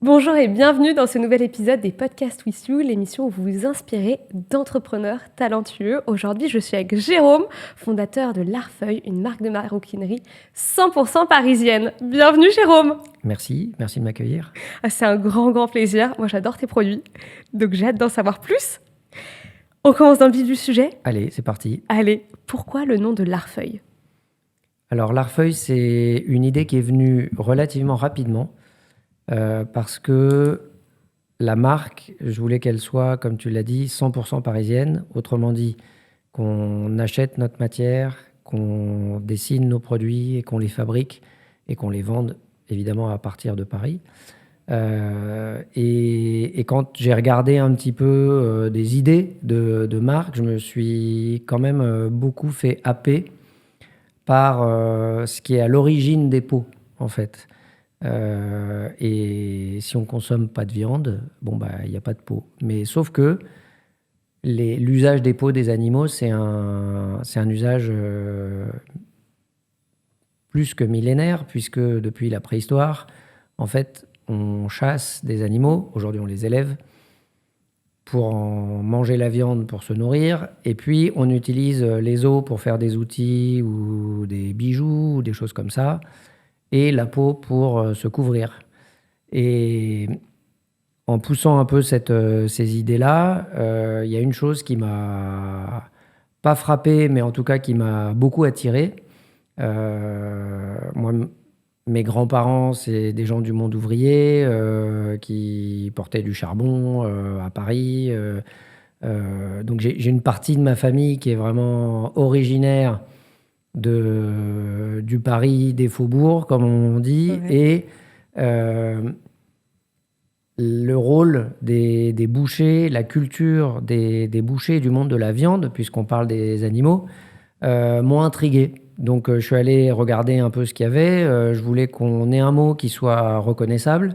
Bonjour et bienvenue dans ce nouvel épisode des Podcasts with You, l'émission où vous vous inspirez d'entrepreneurs talentueux. Aujourd'hui, je suis avec Jérôme, fondateur de L'Arfeuille, une marque de maroquinerie 100% parisienne. Bienvenue Jérôme. Merci de m'accueillir. C'est un grand plaisir. Moi, j'adore tes produits, donc j'ai hâte d'en savoir plus. On commence dans le vif du sujet. Allez, c'est parti. Allez, pourquoi le nom de L'Arfeuille ? Alors, L'Arfeuille, c'est une idée qui est venue relativement rapidement parce que la marque, je voulais qu'elle soit, comme tu l'as dit, 100% parisienne. Autrement dit, qu'on achète notre matière, qu'on dessine nos produits et qu'on les fabrique et qu'on les vende évidemment à partir de Paris. Et quand j'ai regardé un petit peu des idées de marque, je me suis quand même beaucoup fait happer par ce qui est à l'origine des pots, en fait. Et si on consomme pas de viande, il n'y a pas de peau. Mais sauf que l'usage des peaux des animaux, c'est un usage plus que millénaire, puisque depuis la préhistoire, en fait, on chasse des animaux, aujourd'hui on les élève, pour en manger la viande pour se nourrir, et puis on utilise les os pour faire des outils ou des bijoux ou des choses comme ça, et la peau pour se couvrir. Et en poussant un peu ces idées-là, il y a une chose qui m'a pas frappé, mais en tout cas qui m'a beaucoup attiré. Moi, mes grands-parents, c'est des gens du monde ouvrier qui portaient du charbon à Paris. Donc j'ai une partie de ma famille qui est vraiment originaire du Paris des faubourgs, comme on dit. Ouais. Et le rôle des bouchers, la culture des bouchers du monde de la viande, puisqu'on parle des animaux, m'ont intrigué. Donc, je suis allé regarder un peu ce qu'il y avait. Je voulais qu'on ait un mot qui soit reconnaissable.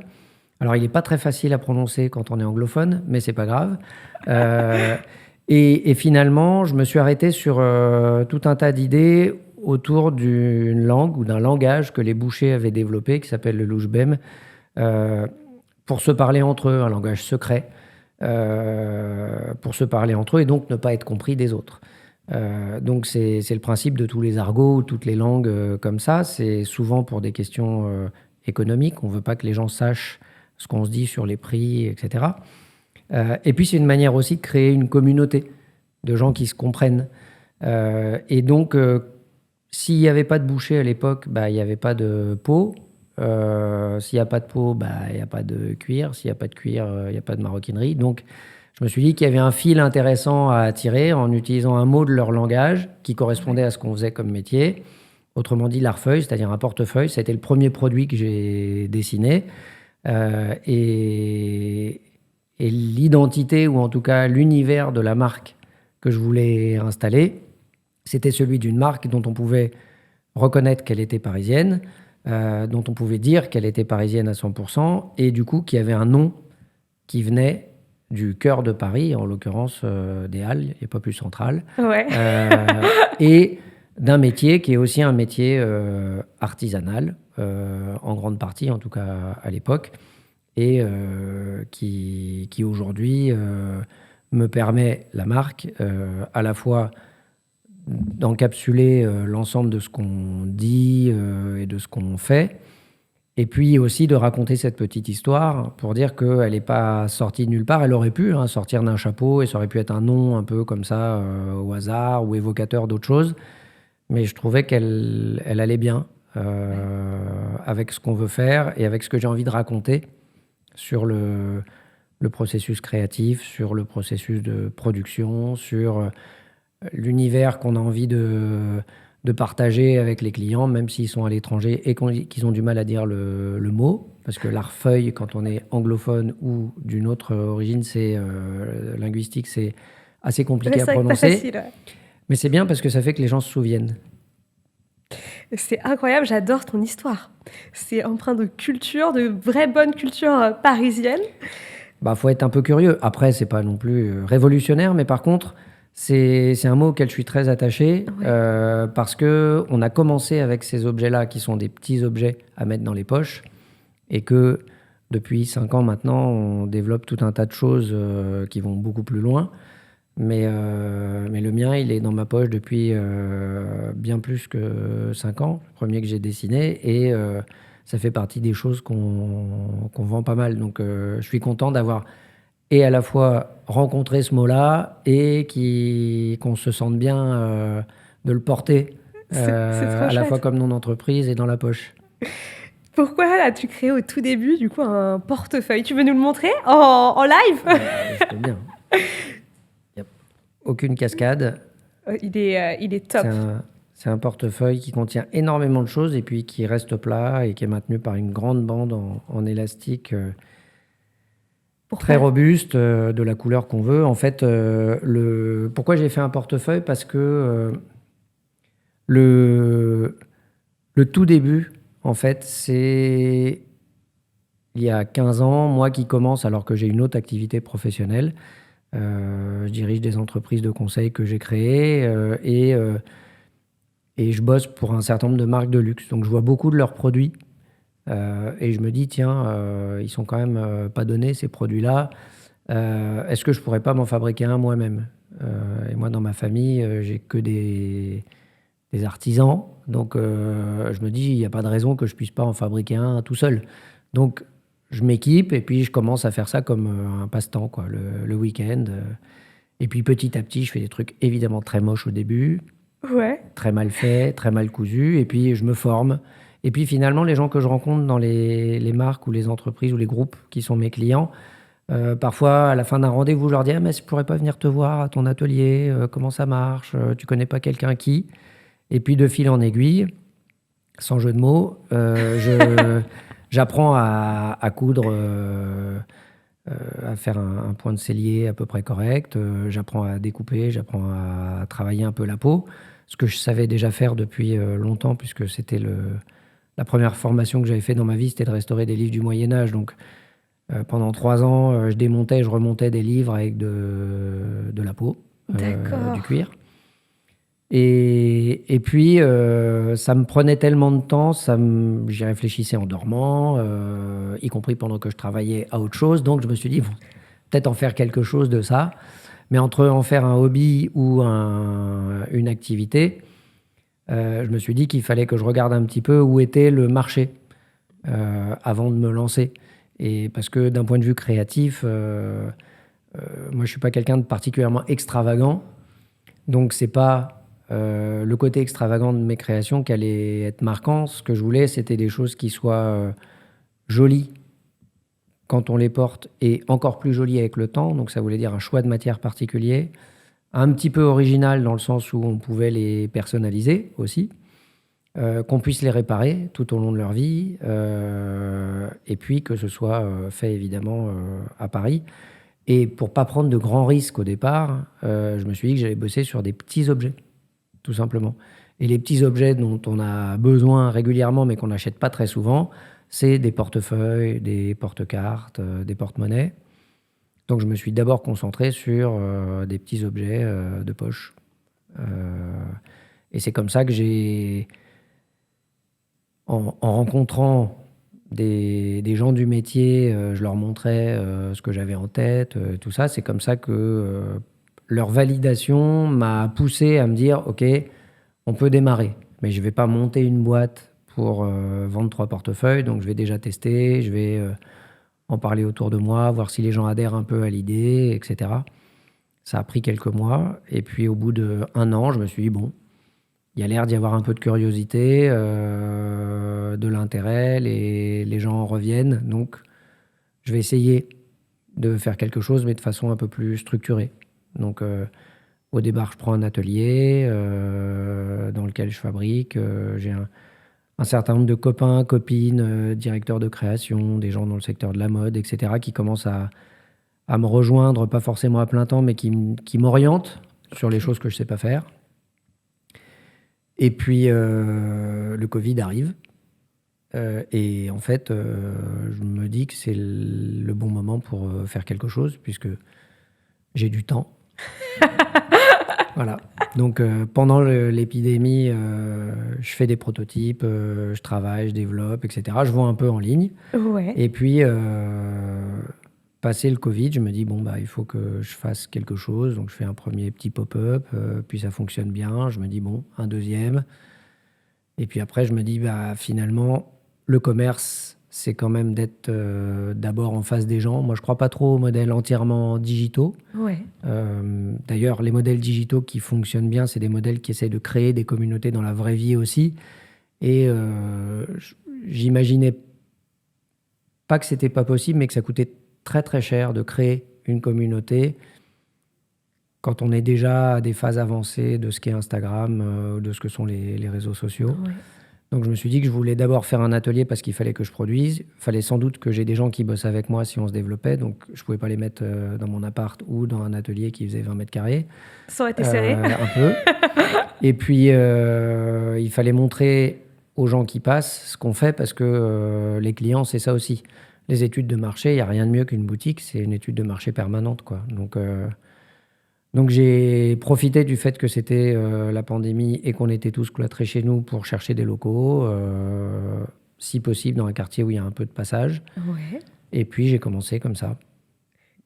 Alors, il n'est pas très facile à prononcer quand on est anglophone, mais c'est pas grave. Et finalement, je me suis arrêté sur tout un tas d'idées autour d'une langue ou d'un langage que les bouchers avaient développé, qui s'appelle le louchbem, pour se parler entre eux, un langage secret, pour se parler entre eux et donc ne pas être compris des autres. Donc c'est le principe de tous les argots, toutes les langues comme ça. C'est souvent pour des questions économiques. On ne veut pas que les gens sachent ce qu'on se dit sur les prix, etc. Et puis c'est une manière aussi de créer une communauté de gens qui se comprennent. Et donc s'il n'y avait pas de boucher à l'époque, il n'y avait pas de peau. S'il n'y a pas de peau, il n'y a pas de cuir. S'il n'y a pas de cuir, il n'y a pas de maroquinerie. Donc je me suis dit qu'il y avait un fil intéressant à attirer en utilisant un mot de leur langage qui correspondait à ce qu'on faisait comme métier. Autrement dit, l'Arfeuille, c'est-à-dire un portefeuille. Ça a été le premier produit que j'ai dessiné. Et l'identité, ou en tout cas l'univers de la marque que je voulais installer, c'était celui d'une marque dont on pouvait reconnaître qu'elle était parisienne, dont on pouvait dire qu'elle était parisienne à 100%, et du coup qui avait un nom qui venait du cœur de Paris, en l'occurrence des Halles, et pas plus central, Ouais. et d'un métier qui est aussi un métier artisanal, en grande partie, en tout cas à l'époque, et qui aujourd'hui me permet, la marque, à la fois d'encapsuler l'ensemble de ce qu'on dit et de ce qu'on fait, et puis aussi de raconter cette petite histoire pour dire qu'elle n'est pas sortie de nulle part. Elle aurait pu sortir d'un chapeau et ça aurait pu être un nom un peu comme ça au hasard ou évocateur d'autre chose. Mais je trouvais qu'elle allait bien avec ce qu'on veut faire et avec ce que j'ai envie de raconter sur le processus créatif, sur le processus de production, sur l'univers qu'on a envie de partager avec les clients, même s'ils sont à l'étranger et qu'ils ont du mal à dire le mot. Parce que l'Arfeuille, quand on est anglophone ou d'une autre origine, c'est linguistique, c'est assez compliqué à prononcer. Pas facile, ouais. Mais c'est bien parce que ça fait que les gens se souviennent. C'est incroyable, j'adore ton histoire. C'est empreint de culture, de vraie bonne culture parisienne. Faut être un peu curieux. Après, c'est pas non plus révolutionnaire, mais par contre, c'est un mot auquel je suis très attaché parce que on a commencé avec ces objets-là qui sont des petits objets à mettre dans les poches et que depuis 5 ans maintenant, on développe tout un tas de choses qui vont beaucoup plus loin. Mais le mien, il est dans ma poche depuis bien plus que 5 ans, le premier que j'ai dessiné. Et ça fait partie des choses qu'on vend pas mal. Donc je suis content d'avoir et à la fois rencontré ce mot-là et qu'on se sente bien de le porter C'est trop à la fois chouette. comme nom d'entreprise et dans la poche. Pourquoi as-tu créé au tout début, du coup, un portefeuille? Tu veux nous le montrer en live? Je peux bien. Y a aucune cascade. Il est top. C'est un portefeuille qui contient énormément de choses et puis qui reste plat et qui est maintenu par une grande bande en élastique très robuste, de la couleur qu'on veut. En fait, pourquoi j'ai fait un portefeuille? Parce que le tout début, en fait, c'est il y a 15 ans, moi qui commence alors que j'ai une autre activité professionnelle. Je dirige des entreprises de conseil que j'ai créées et je bosse pour un certain nombre de marques de luxe. Donc je vois beaucoup de leurs produits et je me dis, tiens, ils sont quand même pas donnés ces produits-là. Est-ce que je pourrais pas m'en fabriquer un moi-même? Et moi, dans ma famille, j'ai que des artisans. Donc je me dis, il n'y a pas de raison que je puisse pas en fabriquer un tout seul. Donc je m'équipe et puis je commence à faire ça comme un passe-temps, quoi, le week-end. Et puis petit à petit, je fais des trucs évidemment très moches au début, Ouais. très mal faits, très mal cousus. Et puis je me forme. Et puis finalement, les gens que je rencontre dans les marques ou les entreprises ou les groupes qui sont mes clients, parfois à la fin d'un rendez-vous, je leur dis, ah, mais je pourrais pas venir te voir à ton atelier, comment ça marche, tu connais pas quelqu'un qui? Et puis de fil en aiguille, sans jeu de mots, j'apprends à coudre, à faire un point de sellier à peu près correct. J'apprends à découper, j'apprends à travailler un peu la peau, ce que je savais déjà faire depuis longtemps, puisque c'était la première formation que j'avais fait dans ma vie, c'était de restaurer des livres du Moyen-Âge. Donc pendant 3 ans, je démontais et je remontais des livres avec de la peau, D'accord. du cuir. Et puis, ça me prenait tellement de temps, j'y réfléchissais en dormant, y compris pendant que je travaillais à autre chose. Donc, je me suis dit, bon, peut-être en faire quelque chose de ça. Mais entre en faire un hobby ou une activité, je me suis dit qu'il fallait que je regarde un petit peu où était le marché avant de me lancer. Et parce que d'un point de vue créatif, moi, je ne suis pas quelqu'un de particulièrement extravagant. Donc, c'est pas le côté extravagant de mes créations qui allait être marquant. Ce que je voulais, c'était des choses qui soient jolies quand on les porte et encore plus jolies avec le temps. Donc, ça voulait dire un choix de matière particulier, un petit peu original dans le sens où on pouvait les personnaliser aussi, qu'on puisse les réparer tout au long de leur vie, et puis que ce soit fait évidemment à Paris. Et pour pas prendre de grands risques au départ, je me suis dit que j'allais bosser sur des petits objets, tout simplement. Et les petits objets dont on a besoin régulièrement, mais qu'on n'achète pas très souvent, c'est des portefeuilles, des porte-cartes, des porte-monnaies. Donc je me suis d'abord concentré sur des petits objets de poche. Et c'est comme ça que en rencontrant des gens du métier, je leur montrais ce que j'avais en tête, tout ça. C'est comme ça que leur validation m'a poussé à me dire, OK, on peut démarrer, mais je ne vais pas monter une boîte pour vendre 3 portefeuilles. Donc je vais déjà tester, je vais en parler autour de moi, voir si les gens adhèrent un peu à l'idée, etc. Ça a pris quelques mois. Et puis au bout d'1 an, je me suis dit, bon, il y a l'air d'y avoir un peu de curiosité, de l'intérêt, les gens en reviennent. Donc, je vais essayer de faire quelque chose, mais de façon un peu plus structurée. Donc, au départ, je prends un atelier dans lequel je fabrique. J'ai un certain nombre de copains, copines, directeurs de création, des gens dans le secteur de la mode, etc., qui commencent à me rejoindre, pas forcément à plein temps, mais qui m'orientent sur les choses que je ne sais pas faire. Et puis, le Covid arrive. Et en fait, je me dis que c'est le bon moment pour faire quelque chose, puisque j'ai du temps. Voilà. Donc, pendant l'épidémie, je fais des prototypes, je travaille, je développe, etc. Je vends un peu en ligne. Ouais. Et puis, passé le Covid, je me dis, bon, bah, il faut que je fasse quelque chose. Donc, je fais un premier petit pop-up, puis ça fonctionne bien. Je me dis, bon, un deuxième. Et puis après, je me dis, bah, finalement, le commerce, c'est quand même d'être d'abord en face des gens. Moi, je ne crois pas trop aux modèles entièrement digitaux. Ouais. D'ailleurs, les modèles digitaux qui fonctionnent bien, c'est des modèles qui essaient de créer des communautés dans la vraie vie aussi. Et j'imaginais pas que c'était pas possible, mais que ça coûtait très très cher de créer une communauté quand on est déjà à des phases avancées de ce qu'est Instagram, de ce que sont les réseaux sociaux. Ouais. Donc je me suis dit que je voulais d'abord faire un atelier parce qu'il fallait que je produise. Il fallait sans doute que j'ai des gens qui bossent avec moi si on se développait. Donc je ne pouvais pas les mettre dans mon appart ou dans un atelier qui faisait 20 mètres carrés. Ça aurait été serré. Un peu. Et puis il fallait montrer aux gens qui passent ce qu'on fait parce que les clients, c'est ça aussi. Les études de marché, il n'y a rien de mieux qu'une boutique. C'est une étude de marché permanente, quoi. Donc j'ai profité du fait que c'était la pandémie et qu'on était tous cloîtrés chez nous pour chercher des locaux, si possible dans un quartier où il y a un peu de passage. Ouais. Et puis j'ai commencé comme ça.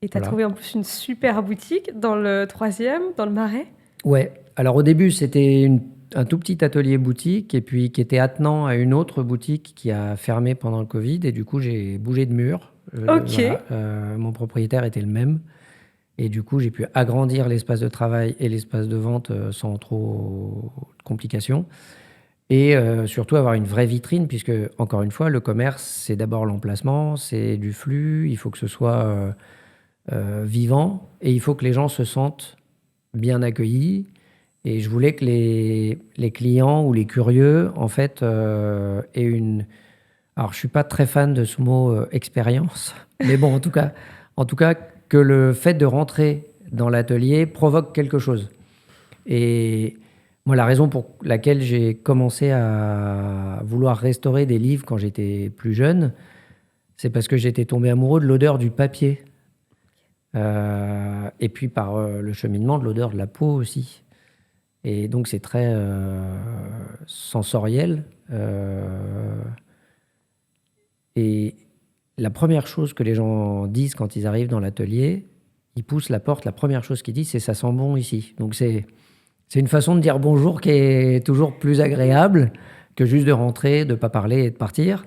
Et tu as Voilà. trouvé en plus une super boutique dans le 3e, dans le Marais. Ouais. Alors au début, c'était un tout petit atelier boutique et puis qui était attenant à une autre boutique qui a fermé pendant le Covid. Et du coup, j'ai bougé de mur. Ok. Voilà. Mon propriétaire était le même. Et du coup, j'ai pu agrandir l'espace de travail et l'espace de vente sans trop de complications. Et surtout avoir une vraie vitrine, puisque, encore une fois, le commerce, c'est d'abord l'emplacement, c'est du flux, il faut que ce soit vivant, et il faut que les gens se sentent bien accueillis. Et je voulais que les clients ou les curieux, en fait, aient une... Alors, je ne suis pas très fan de ce mot expérience, mais bon, en tout cas, que le fait de rentrer dans l'atelier provoque quelque chose. Et moi, la raison pour laquelle j'ai commencé à vouloir restaurer des livres quand j'étais plus jeune, c'est parce que j'étais tombé amoureux de l'odeur du papier. Et puis par le cheminement, de l'odeur de la peau aussi. Et donc, c'est très sensoriel. Et la première chose que les gens disent quand ils arrivent dans l'atelier, ils poussent la porte, la première chose qu'ils disent, c'est « ça sent bon ici ». Donc c'est une façon de dire bonjour qui est toujours plus agréable que juste de rentrer, de ne pas parler et de partir.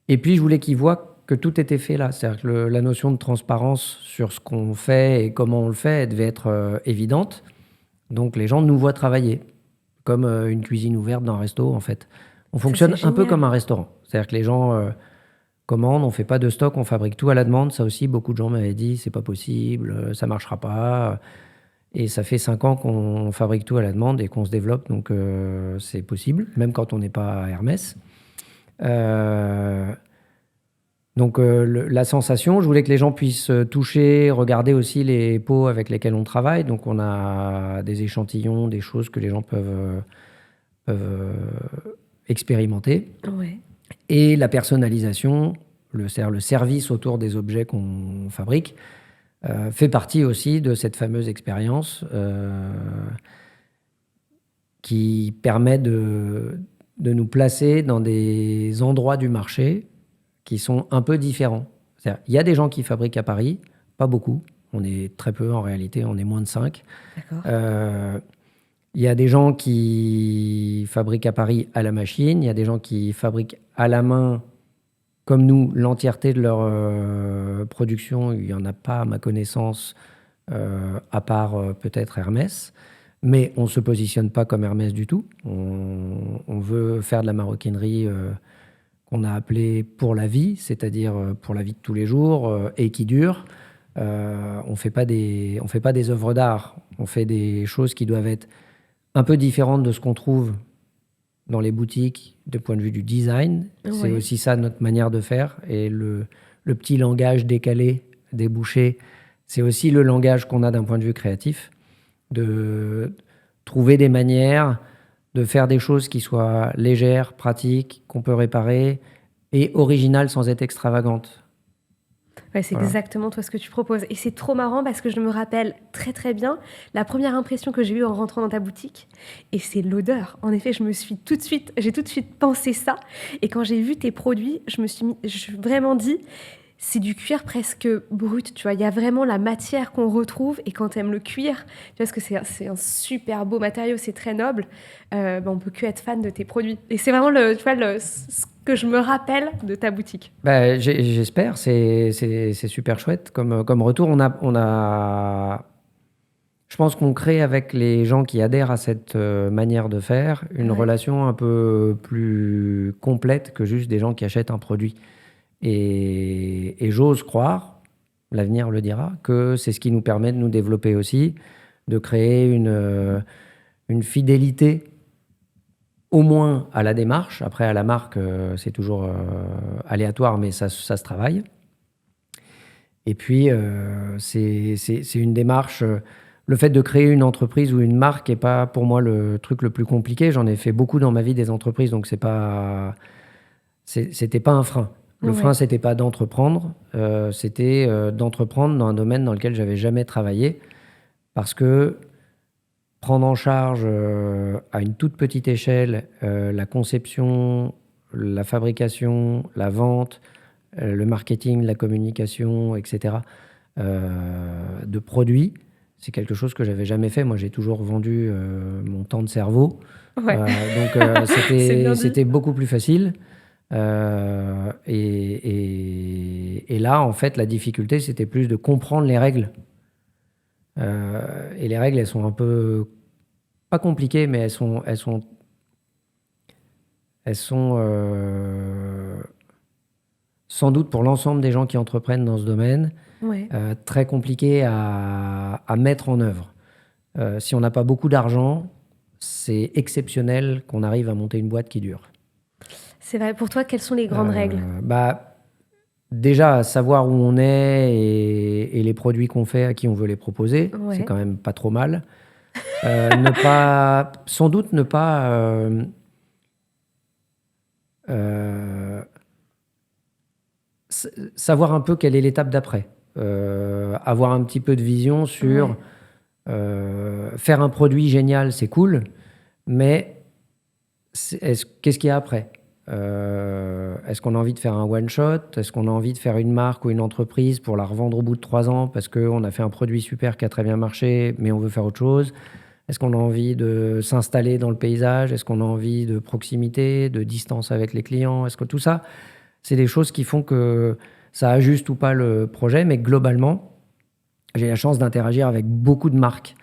Et puis je voulais qu'ils voient que tout était fait là. C'est-à-dire que la notion de transparence sur ce qu'on fait et comment on le fait, elle devait être évidente. Donc les gens nous voient travailler, comme une cuisine ouverte dans un resto en fait. On fonctionne un peu comme un restaurant. C'est-à-dire que les gens... commande, on ne fait pas de stock, on fabrique tout à la demande. Ça aussi, beaucoup de gens m'avaient dit, c'est pas possible, ça marchera pas. Et ça fait 5 ans qu'on fabrique tout à la demande et qu'on se développe, donc c'est possible, même quand on n'est pas à Hermès. Donc la sensation, je voulais que les gens puissent toucher, regarder aussi les pots avec lesquels on travaille. Donc on a des échantillons, des choses que les gens peuvent expérimenter. Ouais. Et la personnalisation, le service autour des objets qu'on fabrique, fait partie aussi de cette fameuse expérience qui permet de nous placer dans des endroits du marché qui sont un peu différents. Il y a des gens qui fabriquent à Paris, pas beaucoup. On est très peu en réalité, on est moins de 5. D'accord. Il y a des gens qui fabriquent à Paris à la machine, il y a des gens qui fabriquent à la main, comme nous, l'entièreté de leur production. Il n'y en a pas, à ma connaissance, à part peut-être Hermès. Mais on ne se positionne pas comme Hermès du tout. On veut faire de la maroquinerie qu'on a appelée pour la vie, c'est-à-dire pour la vie de tous les jours et qui dure. On ne fait pas des œuvres d'art, on fait des choses qui doivent être un peu différente de ce qu'on trouve dans les boutiques de point de vue du design. Ouais. C'est aussi ça notre manière de faire. Et le petit langage décalé des bouchers, c'est aussi le langage qu'on a d'un point de vue créatif, de trouver des manières de faire des choses qui soient légères, pratiques, qu'on peut réparer, et originales sans être extravagantes. Ouais, c'est Voilà. exactement toi ce que tu proposes. Et c'est trop marrant parce que je me rappelle très très bien la première impression que j'ai eue en rentrant dans ta boutique. Et c'est l'odeur. En effet, j'ai tout de suite pensé ça. Et quand j'ai vu tes produits, je me suis vraiment dit, c'est du cuir presque brut, tu vois. Il y a vraiment la matière qu'on retrouve. Et quand tu aimes le cuir, tu vois, parce que c'est un super beau matériau, c'est très noble, on peut que être fan de tes produits. Et c'est vraiment tu vois, ce que je me rappelle de ta boutique. Bah, j'espère, c'est super chouette comme retour. Je pense qu'on crée avec les gens qui adhèrent à cette manière de faire une Ouais. relation un peu plus complète que juste des gens qui achètent un produit. Et j'ose croire, l'avenir le dira, que c'est ce qui nous permet de nous développer aussi, de créer une fidélité au moins à la démarche. Après, à la marque, c'est toujours aléatoire, mais ça se travaille. Et puis, c'est une démarche. Le fait de créer une entreprise ou une marque n'est pas pour moi le truc le plus compliqué. J'en ai fait beaucoup dans ma vie des entreprises, donc c'était pas un frein. Le frein, Ouais. c'était pas d'entreprendre, c'était d'entreprendre dans un domaine dans lequel j'avais jamais travaillé, parce que prendre en charge à une toute petite échelle la conception, la fabrication, la vente, le marketing, la communication, etc., de produits, c'est quelque chose que j'avais jamais fait. Moi, j'ai toujours vendu mon temps de cerveau. Ouais. Donc, C'est bien dit. c'était beaucoup plus facile. Et là, en fait, la difficulté, c'était plus de comprendre les règles. Et les règles, elles sont un peu, pas compliquées, mais elles sont sans doute pour l'ensemble des gens qui entreprennent dans ce domaine, Ouais. très compliquées à mettre en œuvre. Si on n'a pas beaucoup d'argent, c'est exceptionnel qu'on arrive à monter une boîte qui dure. C'est vrai. Pour toi, quelles sont les grandes règles? Bah, déjà, savoir où on est et les produits qu'on fait, à qui on veut les proposer, c'est Ouais. quand même pas trop mal. Sans doute ne pas euh, savoir un peu quelle est l'étape d'après. Avoir un petit peu de vision sur Ouais. faire un produit génial, c'est cool, mais qu'est-ce qu'il y a après? Est-ce qu'on a envie de faire un one-shot? Est-ce qu'on a envie de faire une marque ou une entreprise pour la revendre au bout de 3 ans parce qu'on a fait un produit super qui a très bien marché, mais on veut faire autre chose? Est-ce qu'on a envie de s'installer dans le paysage? Est-ce qu'on a envie de proximité, de distance avec les clients? Est-ce que tout ça, c'est des choses qui font que ça ajuste ou pas le projet, mais globalement, j'ai la chance d'interagir avec beaucoup de marques.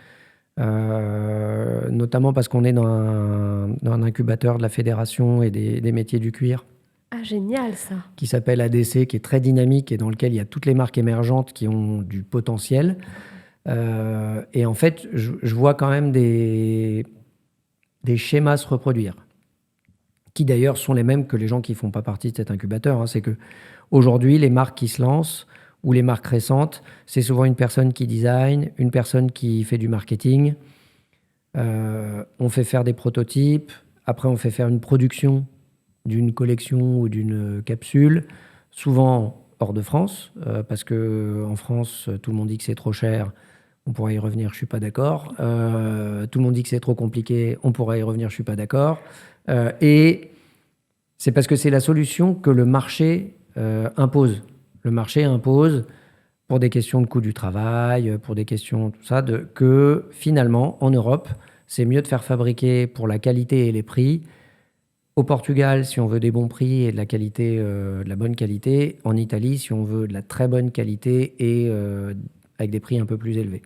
Notamment parce qu'on est dans un incubateur de la fédération et des métiers du cuir Ah, génial ça. qui s'appelle ADC, qui est très dynamique et dans lequel il y a toutes les marques émergentes qui ont du potentiel. Et en fait, je vois quand même des schémas se reproduire, qui d'ailleurs sont les mêmes que les gens qui ne font pas partie de cet incubateur. Hein. C'est que aujourd'hui, les marques qui se lancent ou les marques récentes, c'est souvent une personne qui design, une personne qui fait du marketing. On fait faire des prototypes. Après, on fait faire une production d'une collection ou d'une capsule, souvent hors de France, parce que en France, tout le monde dit que c'est trop cher. On pourrait y revenir, je suis pas d'accord. Tout le monde dit que c'est trop compliqué. On pourrait y revenir, je suis pas d'accord. Et c'est parce que c'est la solution que le marché impose. Le marché impose pour des questions de coût du travail, pour des questions tout ça, que finalement, en Europe, c'est mieux de faire fabriquer pour la qualité et les prix. Au Portugal, si on veut des bons prix et de la qualité, de la bonne qualité. En Italie, si on veut de la très bonne qualité et avec des prix un peu plus élevés.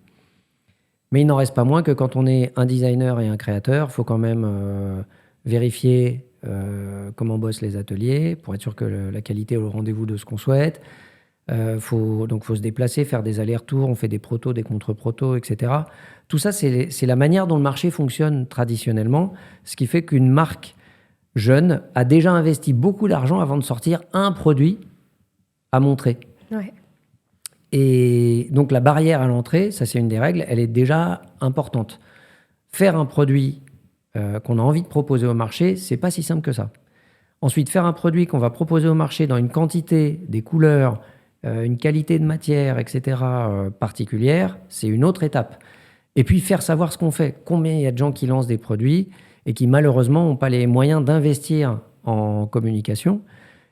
Mais il n'en reste pas moins que quand on est un designer et un créateur, il faut quand même vérifier comment bossent les ateliers pour être sûr que la qualité est au rendez-vous de ce qu'on souhaite. Donc, faut se déplacer, faire des allers-retours, on fait des protos, des contre-protos, etc. Tout ça, c'est la manière dont le marché fonctionne traditionnellement, ce qui fait qu'une marque jeune a déjà investi beaucoup d'argent avant de sortir un produit à montrer. Ouais. Et donc la barrière à l'entrée, ça c'est une des règles, elle est déjà importante. Faire un produit qu'on a envie de proposer au marché, c'est pas si simple que ça. Ensuite, faire un produit qu'on va proposer au marché dans une quantité, des couleurs, une qualité de matière, etc., particulière, c'est une autre étape. Et puis faire savoir ce qu'on fait. Combien il y a de gens qui lancent des produits et qui malheureusement n'ont pas les moyens d'investir en communication.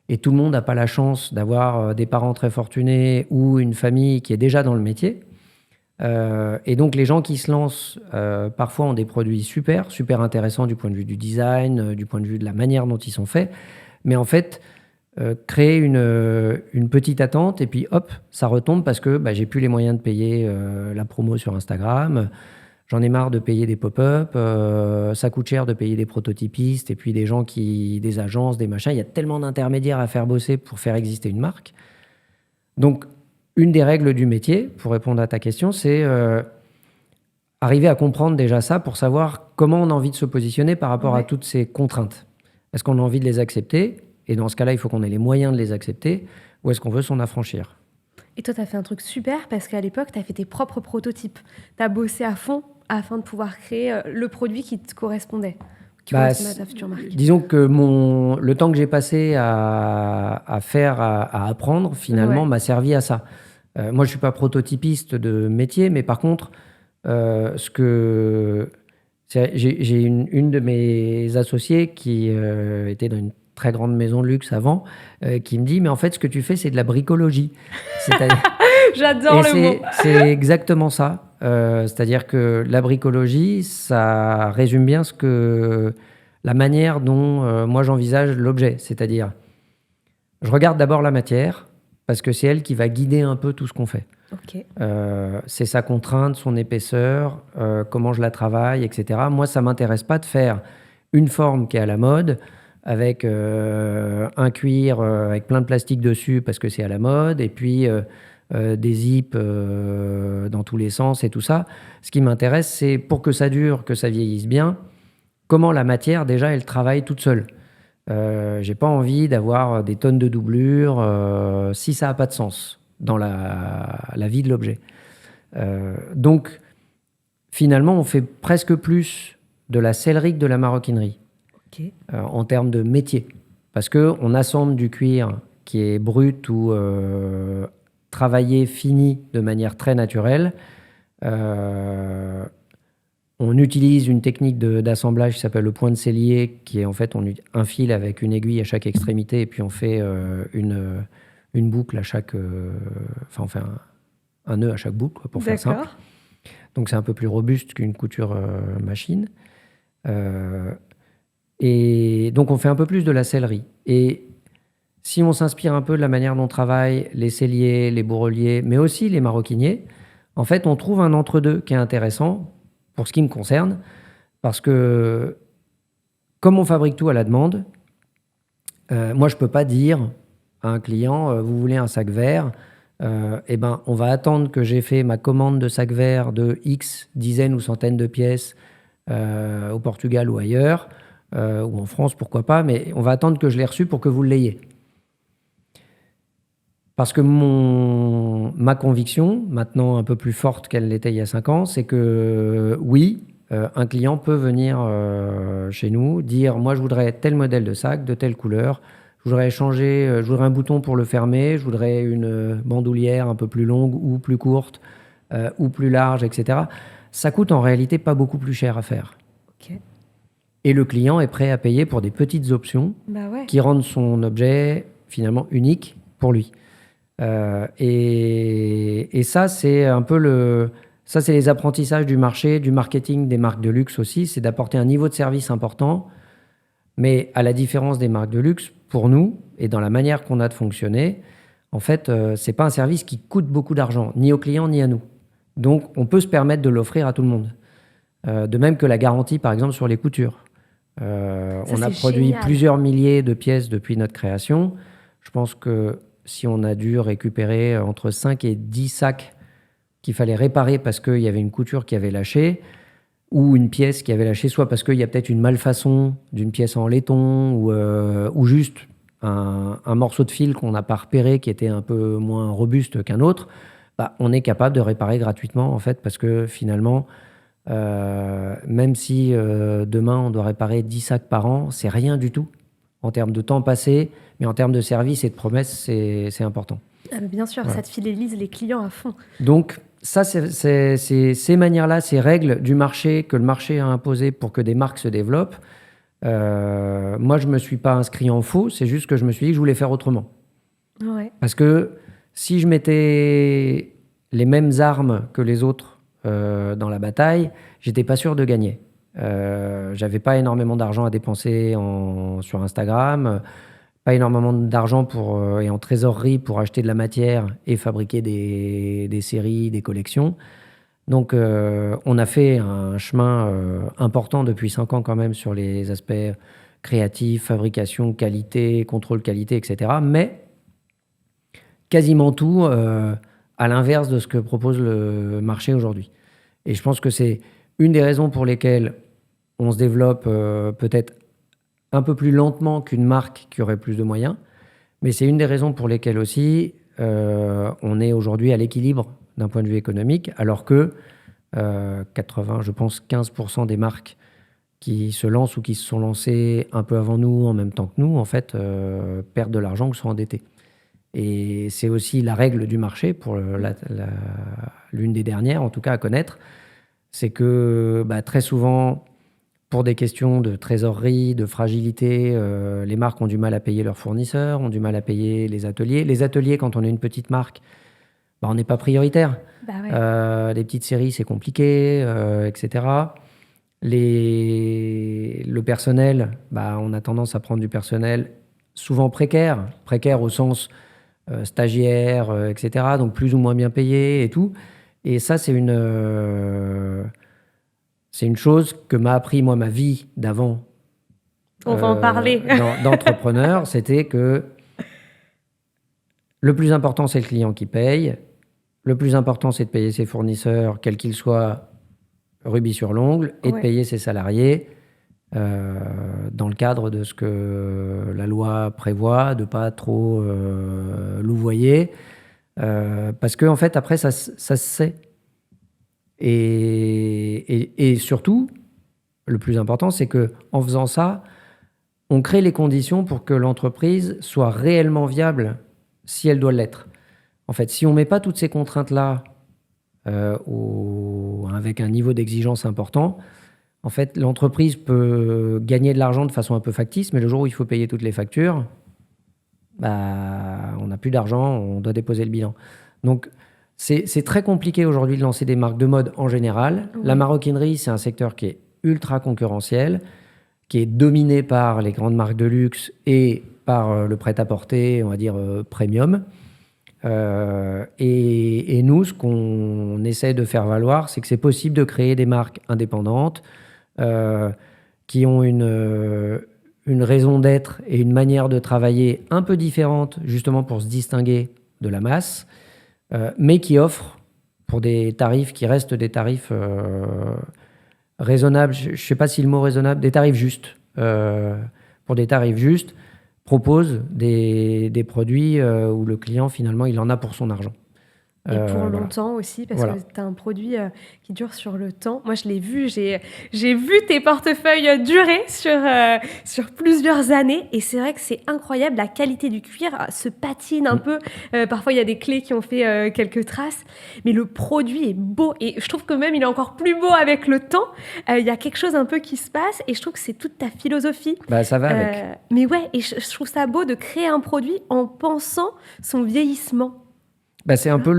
Et tout le monde n'a pas la chance d'avoir des parents très fortunés ou une famille qui est déjà dans le métier. Et donc les gens qui se lancent parfois ont des produits super intéressants du point de vue du design, du point de vue de la manière dont ils sont faits. Mais en fait, créer une petite attente et puis hop, ça retombe parce que j'ai plus les moyens de payer la promo sur Instagram. J'en ai marre de payer des pop-up, ça coûte cher de payer des prototypistes et puis des agences, des machins. Il y a tellement d'intermédiaires à faire bosser pour faire exister une marque. Donc, une des règles du métier, pour répondre à ta question, c'est arriver à comprendre déjà ça pour savoir comment on a envie de se positionner par rapport à toutes ces contraintes. Est-ce qu'on a envie de les accepter ? Et dans ce cas-là, il faut qu'on ait les moyens de les accepter, ou est-ce qu'on veut s'en affranchir ? Et toi, tu as fait un truc super parce qu'à l'époque, tu as fait tes propres prototypes. Tu as bossé à fond afin de pouvoir créer le produit qui te correspondait, qui correspondait à ta future marque. Disons que le temps que j'ai passé à apprendre, finalement, m'a servi à ça. Moi, je ne suis pas prototypiste de métier, mais par contre, j'ai une de mes associées qui était dans une très grande maison de luxe avant, qui me dit, mais en fait, ce que tu fais, c'est de la bricologie. J'adore le mot. C'est exactement ça. C'est-à-dire que la bricologie, ça résume bien la manière dont moi j'envisage l'objet. C'est-à-dire, je regarde d'abord la matière, parce que c'est elle qui va guider un peu tout ce qu'on fait. Okay. C'est sa contrainte, son épaisseur, comment je la travaille, etc. Moi, ça ne m'intéresse pas de faire une forme qui est à la mode, avec un cuir avec plein de plastique dessus, parce que c'est à la mode, et puis des zips dans tous les sens et tout ça. Ce qui m'intéresse, c'est pour que ça dure, que ça vieillisse bien, comment la matière, déjà, elle travaille toute seule. J'ai pas envie d'avoir des tonnes de doublures si ça n'a pas de sens dans la vie de l'objet. Donc, finalement, on fait presque plus de la sellerie que de la maroquinerie. Okay. En termes de métier. Parce qu'on assemble du cuir qui est brut ou travaillé, fini de manière très naturelle. On utilise une technique d'assemblage qui s'appelle le point de sellier, qui est en fait, on un fil avec une aiguille à chaque extrémité et puis on fait une boucle à chaque... on fait un nœud à chaque boucle, pour faire simple. Donc c'est un peu plus robuste qu'une couture machine. Et donc, on fait un peu plus de la sellerie. Et si on s'inspire un peu de la manière dont travaillent les selliers, les bourreliers, mais aussi les maroquiniers, en fait, on trouve un entre-deux qui est intéressant pour ce qui me concerne, parce que comme on fabrique tout à la demande, moi, je ne peux pas dire à un client, vous voulez un sac vert, on va attendre que j'ai fait ma commande de sac vert de X dizaines ou centaines de pièces au Portugal ou ailleurs, ou en France, pourquoi pas, mais on va attendre que je l'ai reçu pour que vous l'ayez. Parce que ma conviction, maintenant un peu plus forte qu'elle l'était il y a 5 ans, c'est que oui, un client peut venir chez nous, dire « moi je voudrais tel modèle de sac, de telle couleur, je voudrais changer, je voudrais un bouton pour le fermer, je voudrais une bandoulière un peu plus longue ou plus courte, ou plus large, etc. » Ça coûte en réalité pas beaucoup plus cher à faire. Okay. Et le client est prêt à payer pour des petites options qui rendent son objet finalement unique pour lui. Et ça, c'est un peu ça, c'est les apprentissages du marché, du marketing des marques de luxe aussi, c'est d'apporter un niveau de service important. Mais à la différence des marques de luxe, pour nous, et dans la manière qu'on a de fonctionner, en fait, c'est pas un service qui coûte beaucoup d'argent, ni aux clients, ni à nous. Donc, on peut se permettre de l'offrir à tout le monde. De même que la garantie, par exemple, sur les coutures. On a produit plusieurs milliers de pièces depuis notre création. Je pense que si on a dû récupérer entre 5 et 10 sacs qu'il fallait réparer parce qu'il y avait une couture qui avait lâché, ou une pièce qui avait lâché, soit parce qu'il y a peut-être une malfaçon d'une pièce en laiton, ou juste un morceau de fil qu'on n'a pas repéré, qui était un peu moins robuste qu'un autre, on est capable de réparer gratuitement, en fait, parce que finalement... même si demain on doit réparer 10 sacs par an, c'est rien du tout en termes de temps passé, mais en termes de service et de promesses, c'est important. Bien sûr, Voilà. ça te fidélise les clients à fond. Donc, ça, c'est ces manières-là, ces règles du marché que le marché a imposées pour que des marques se développent. Moi, je ne me suis pas inscrit en faux, c'est juste que je me suis dit que je voulais faire autrement. Ouais. Parce que si je mettais les mêmes armes que les autres dans la bataille, j'étais pas sûr de gagner. J'avais pas énormément d'argent à dépenser sur Instagram, pas énormément d'argent et en trésorerie pour acheter de la matière et fabriquer des séries, des collections. Donc, on a fait un chemin important depuis 5 ans quand même sur les aspects créatifs, fabrication, qualité, contrôle qualité, etc. Mais quasiment tout à l'inverse de ce que propose le marché aujourd'hui. Et je pense que c'est une des raisons pour lesquelles on se développe peut-être un peu plus lentement qu'une marque qui aurait plus de moyens, mais c'est une des raisons pour lesquelles aussi on est aujourd'hui à l'équilibre d'un point de vue économique, alors que 80, je pense 15% des marques qui se lancent ou qui se sont lancées un peu avant nous, en même temps que nous, en fait, perdent de l'argent ou sont endettés. Et c'est aussi la règle du marché, pour l'une des dernières, en tout cas à connaître, c'est que très souvent, pour des questions de trésorerie, de fragilité, les marques ont du mal à payer leurs fournisseurs, ont du mal à payer les ateliers. Les ateliers, quand on est une petite marque, on n'est pas prioritaire. Bah ouais. Les petites séries, c'est compliqué, etc. Le personnel, on a tendance à prendre du personnel souvent précaire au sens stagiaire, etc. Donc plus ou moins bien payé et tout. Et ça, c'est une chose que m'a appris, moi, ma vie d'avant On va en parler. d'entrepreneur. C'était que le plus important, c'est le client qui paye. Le plus important, c'est de payer ses fournisseurs, quels qu'ils soient, rubis sur l'ongle, et de payer ses salariés dans le cadre de ce que la loi prévoit, de ne pas trop louvoyer. Parce qu'en fait, après, ça se sait. Et surtout, le plus important, c'est qu'en faisant ça, on crée les conditions pour que l'entreprise soit réellement viable si elle doit l'être. En fait, si on ne met pas toutes ces contraintes-là avec un niveau d'exigence important, en fait, l'entreprise peut gagner de l'argent de façon un peu factice, mais le jour où il faut payer toutes les factures, on n'a plus d'argent, on doit déposer le bilan. Donc, c'est très compliqué aujourd'hui de lancer des marques de mode en général. Oui. La maroquinerie, c'est un secteur qui est ultra concurrentiel, qui est dominé par les grandes marques de luxe et par le prêt-à-porter, on va dire premium. Et nous, ce qu'on essaie de faire valoir, c'est que c'est possible de créer des marques indépendantes qui ont une raison d'être et une manière de travailler un peu différente, justement pour se distinguer de la masse, mais qui offrent, pour des tarifs qui restent des tarifs raisonnables, je ne sais pas si le mot raisonnable, des tarifs justes, pour des tarifs justes, propose des produits où le client, finalement, il en a pour son argent. Et pour longtemps aussi, parce que tu as un produit qui dure sur le temps. Moi, je l'ai vu, j'ai vu tes portefeuilles durer sur plusieurs années. Et c'est vrai que c'est incroyable, la qualité du cuir se patine un peu. Parfois, il y a des clés qui ont fait quelques traces. Mais le produit est beau. Et je trouve que même, il est encore plus beau avec le temps. Il y a quelque chose un peu qui se passe. Et je trouve que c'est toute ta philosophie. Ça va avec. Mais ouais, et je trouve ça beau de créer un produit en pensant son vieillissement. C'est un peu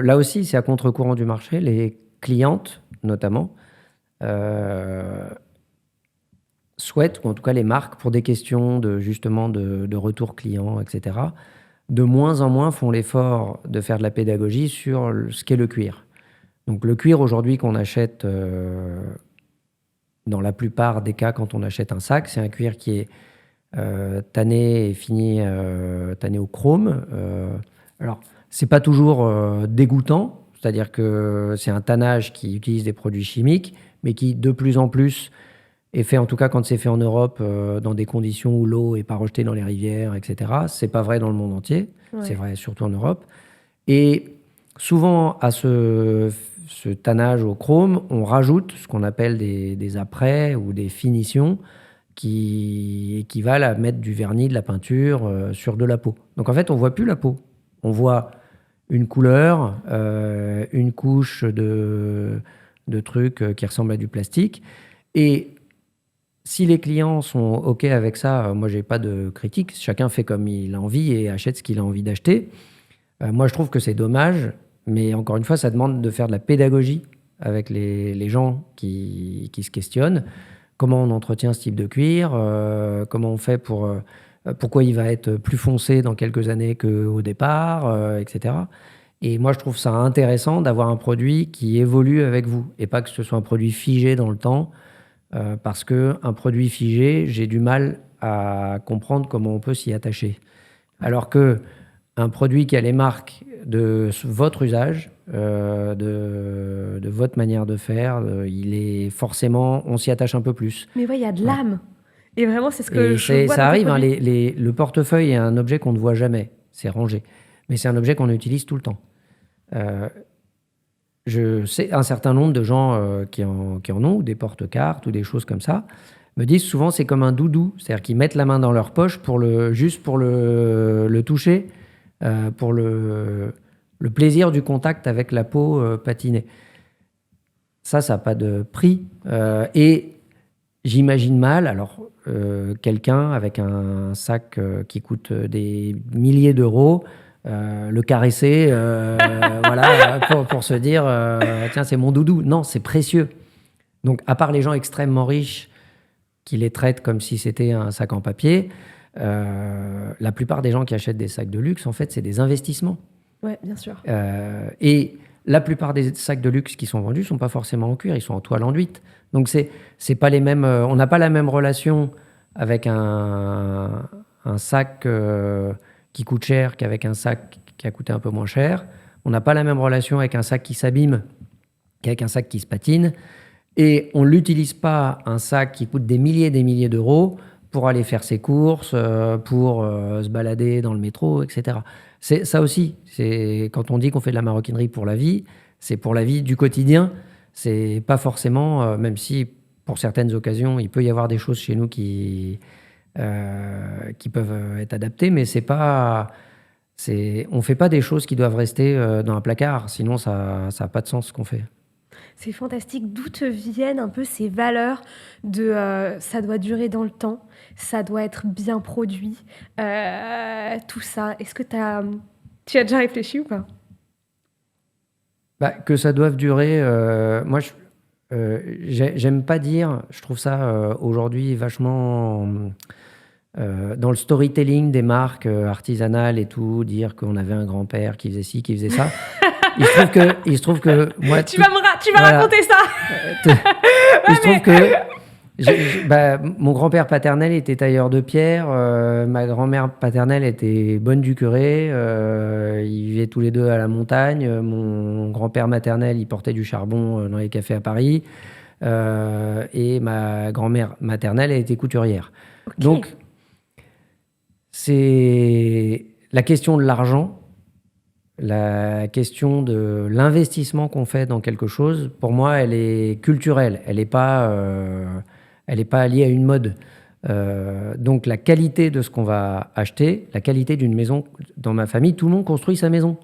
là aussi, c'est à contre-courant du marché. Les clientes, notamment, souhaitent, ou en tout cas les marques, pour des questions justement de retour client, etc., de moins en moins font l'effort de faire de la pédagogie sur ce qu'est le cuir. Donc le cuir aujourd'hui qu'on achète, dans la plupart des cas quand on achète un sac, c'est un cuir qui est tanné et fini tanné au chrome. Alors, c'est pas toujours dégoûtant, c'est-à-dire que c'est un tannage qui utilise des produits chimiques, mais qui de plus en plus est fait, en tout cas quand c'est fait en Europe, dans des conditions où l'eau n'est pas rejetée dans les rivières, etc. C'est pas vrai dans le monde entier, c'est vrai surtout en Europe. Et souvent, à ce tannage au chrome, on rajoute ce qu'on appelle des apprêts ou des finitions qui équivalent à mettre du vernis, de la peinture sur de la peau. Donc en fait, on voit plus la peau. On voit une couleur, une couche de trucs qui ressemblent à du plastique. Et si les clients sont OK avec ça, moi, j'ai pas de critique. Chacun fait comme il a envie et achète ce qu'il a envie d'acheter. Moi, je trouve que c'est dommage, mais encore une fois, ça demande de faire de la pédagogie avec les gens qui se questionnent. Comment on entretient ce type de cuir, comment on fait pourquoi il va être plus foncé dans quelques années qu'au départ, etc. Et moi, je trouve ça intéressant d'avoir un produit qui évolue avec vous et pas que ce soit un produit figé dans le temps, parce qu'un produit figé, j'ai du mal à comprendre comment on peut s'y attacher. Alors que un produit qui a les marques de votre usage, de votre manière de faire, il est forcément, on s'y attache un peu plus. Mais ouais, il y a de Ouais. l'âme. Et vraiment, c'est ce que Et je vois ça dans tes arrive, hein, produits. le portefeuille est un objet qu'on ne voit jamais, c'est rangé. Mais c'est un objet qu'on utilise tout le temps. Euh, je sais un certain nombre de gens qui en ont, ou des porte-cartes, ou des choses comme ça, me disent souvent c'est comme un doudou, c'est-à-dire qu'ils mettent la main dans leur poche juste pour le toucher, pour le plaisir du contact avec la peau patinée. Ça n'a pas de prix. Et j'imagine mal, alors, quelqu'un avec un sac qui coûte des milliers d'euros, le caresser, voilà, pour se dire, tiens, c'est mon doudou. Non, c'est précieux. Donc, à part les gens extrêmement riches qui les traitent comme si c'était un sac en papier, la plupart des gens qui achètent des sacs de luxe, en fait, c'est des investissements. Ouais, bien sûr. Et la plupart des sacs de luxe qui sont vendus ne sont pas forcément en cuir, ils sont en toile enduite. Donc, c'est pas les mêmes, on n'a pas la même relation avec un sac qui coûte cher qu'avec un sac qui a coûté un peu moins cher. On n'a pas la même relation avec un sac qui s'abîme qu'avec un sac qui se patine. Et on ne l'utilise pas, un sac qui coûte des milliers d'euros, pour aller faire ses courses, pour se balader dans le métro, etc. Ça aussi, quand on dit qu'on fait de la maroquinerie pour la vie, c'est pour la vie du quotidien. C'est pas forcément, même si pour certaines occasions, il peut y avoir des choses chez nous qui peuvent être adaptées, mais on fait pas des choses qui doivent rester dans un placard, sinon ça n'a pas de sens ce qu'on fait. C'est fantastique. D'où te viennent un peu ces valeurs de ça doit durer dans le temps, ça doit être bien produit, tout ça. Est-ce que tu as déjà réfléchi ou pas? Bah, que ça doive durer, moi j'aime pas dire, je trouve ça aujourd'hui vachement dans le storytelling des marques artisanales et tout, dire qu'on avait un grand-père qui faisait ci, qui faisait ça. Il se trouve que moi... Tu vas voilà, raconter ça. il se trouve que mon grand-père paternel était tailleur de pierre, ma grand-mère paternelle était bonne du curé, ils vivaient tous les deux à la montagne, mon grand-père maternel, il portait du charbon dans les cafés à Paris, et ma grand-mère maternelle, elle était couturière. Ok. Donc, c'est la question de l'argent, la question de l'investissement qu'on fait dans quelque chose, pour moi, elle est culturelle. Elle n'est pas liée à une mode. Donc, la qualité de ce qu'on va acheter, la qualité d'une maison, dans ma famille, tout le monde construit sa maison,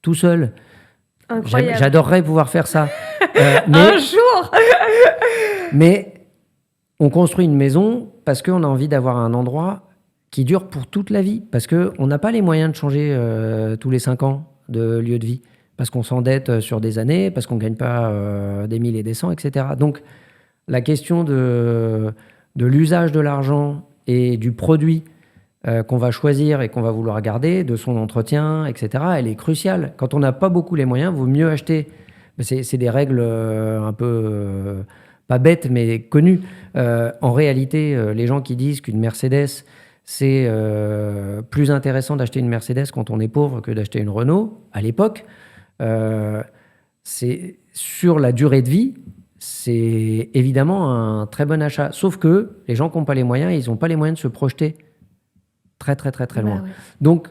tout seul. Incroyable. J'adorerais pouvoir faire ça. Un jour. Mais on construit une maison parce qu'on a envie d'avoir un endroit qui dure pour toute la vie, parce qu'on n'a pas les moyens de changer tous les 5 ans de lieu de vie, parce qu'on s'endette sur des années, parce qu'on ne gagne pas des 1000 et des 100, etc. Donc, la question de l'usage de l'argent et du produit qu'on va choisir et qu'on va vouloir garder, de son entretien, etc., elle est cruciale. Quand on n'a pas beaucoup les moyens, il vaut mieux acheter. C'est des règles un peu, pas bêtes, mais connues. En réalité, les gens qui disent qu'une Mercedes, c'est plus intéressant d'acheter une Mercedes quand on est pauvre que d'acheter une Renault, à l'époque, c'est sur la durée de vie, c'est évidemment un très bon achat. Sauf que les gens qui n'ont pas les moyens, ils n'ont pas les moyens de se projeter très loin. Bah ouais. Donc,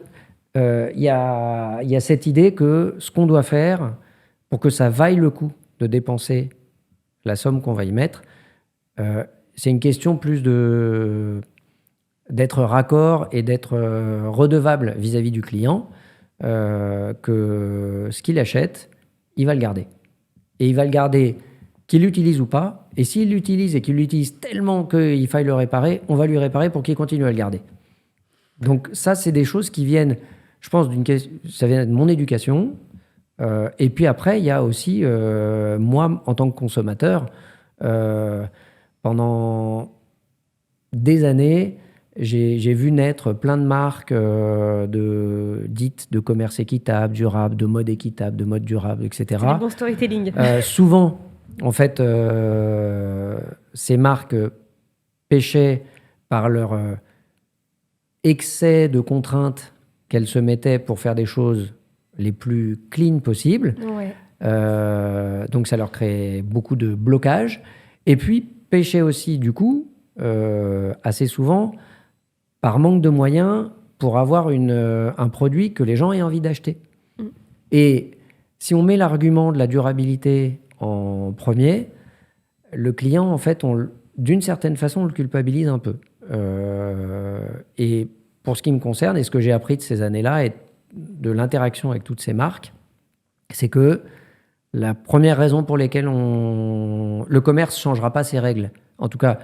il y a cette idée que ce qu'on doit faire pour que ça vaille le coup de dépenser la somme qu'on va y mettre, c'est une question plus d'être raccord et d'être redevable vis-à-vis du client. que ce qu'il achète, il va le garder. Et il va le garder, qu'il l'utilise ou pas. Et s'il l'utilise et qu'il l'utilise tellement qu'il faille le réparer, on va lui réparer pour qu'il continue à le garder. Donc ça, c'est des choses qui viennent, je pense, ça vient de mon éducation. Et puis après, il y a aussi, moi, en tant que consommateur, pendant des années, j'ai vu naître plein de marques dites de commerce équitable, durable, de mode équitable, de mode durable, etc. C'est du bon storytelling. Souvent, en fait, ces marques péchaient par leur excès de contraintes qu'elles se mettaient pour faire des choses les plus clean possibles. Ouais. Donc ça leur créait beaucoup de blocages. Et puis, péchaient aussi, du coup, assez souvent, par manque de moyens pour avoir un produit que les gens aient envie d'acheter. Et si on met l'argument de la durabilité en premier, le client, en fait, d'une certaine façon, on le culpabilise un peu. Et pour ce qui me concerne, et ce que j'ai appris de ces années-là et de l'interaction avec toutes ces marques, c'est que la première raison pour laquelle le commerce ne changera pas ses règles. En tout cas,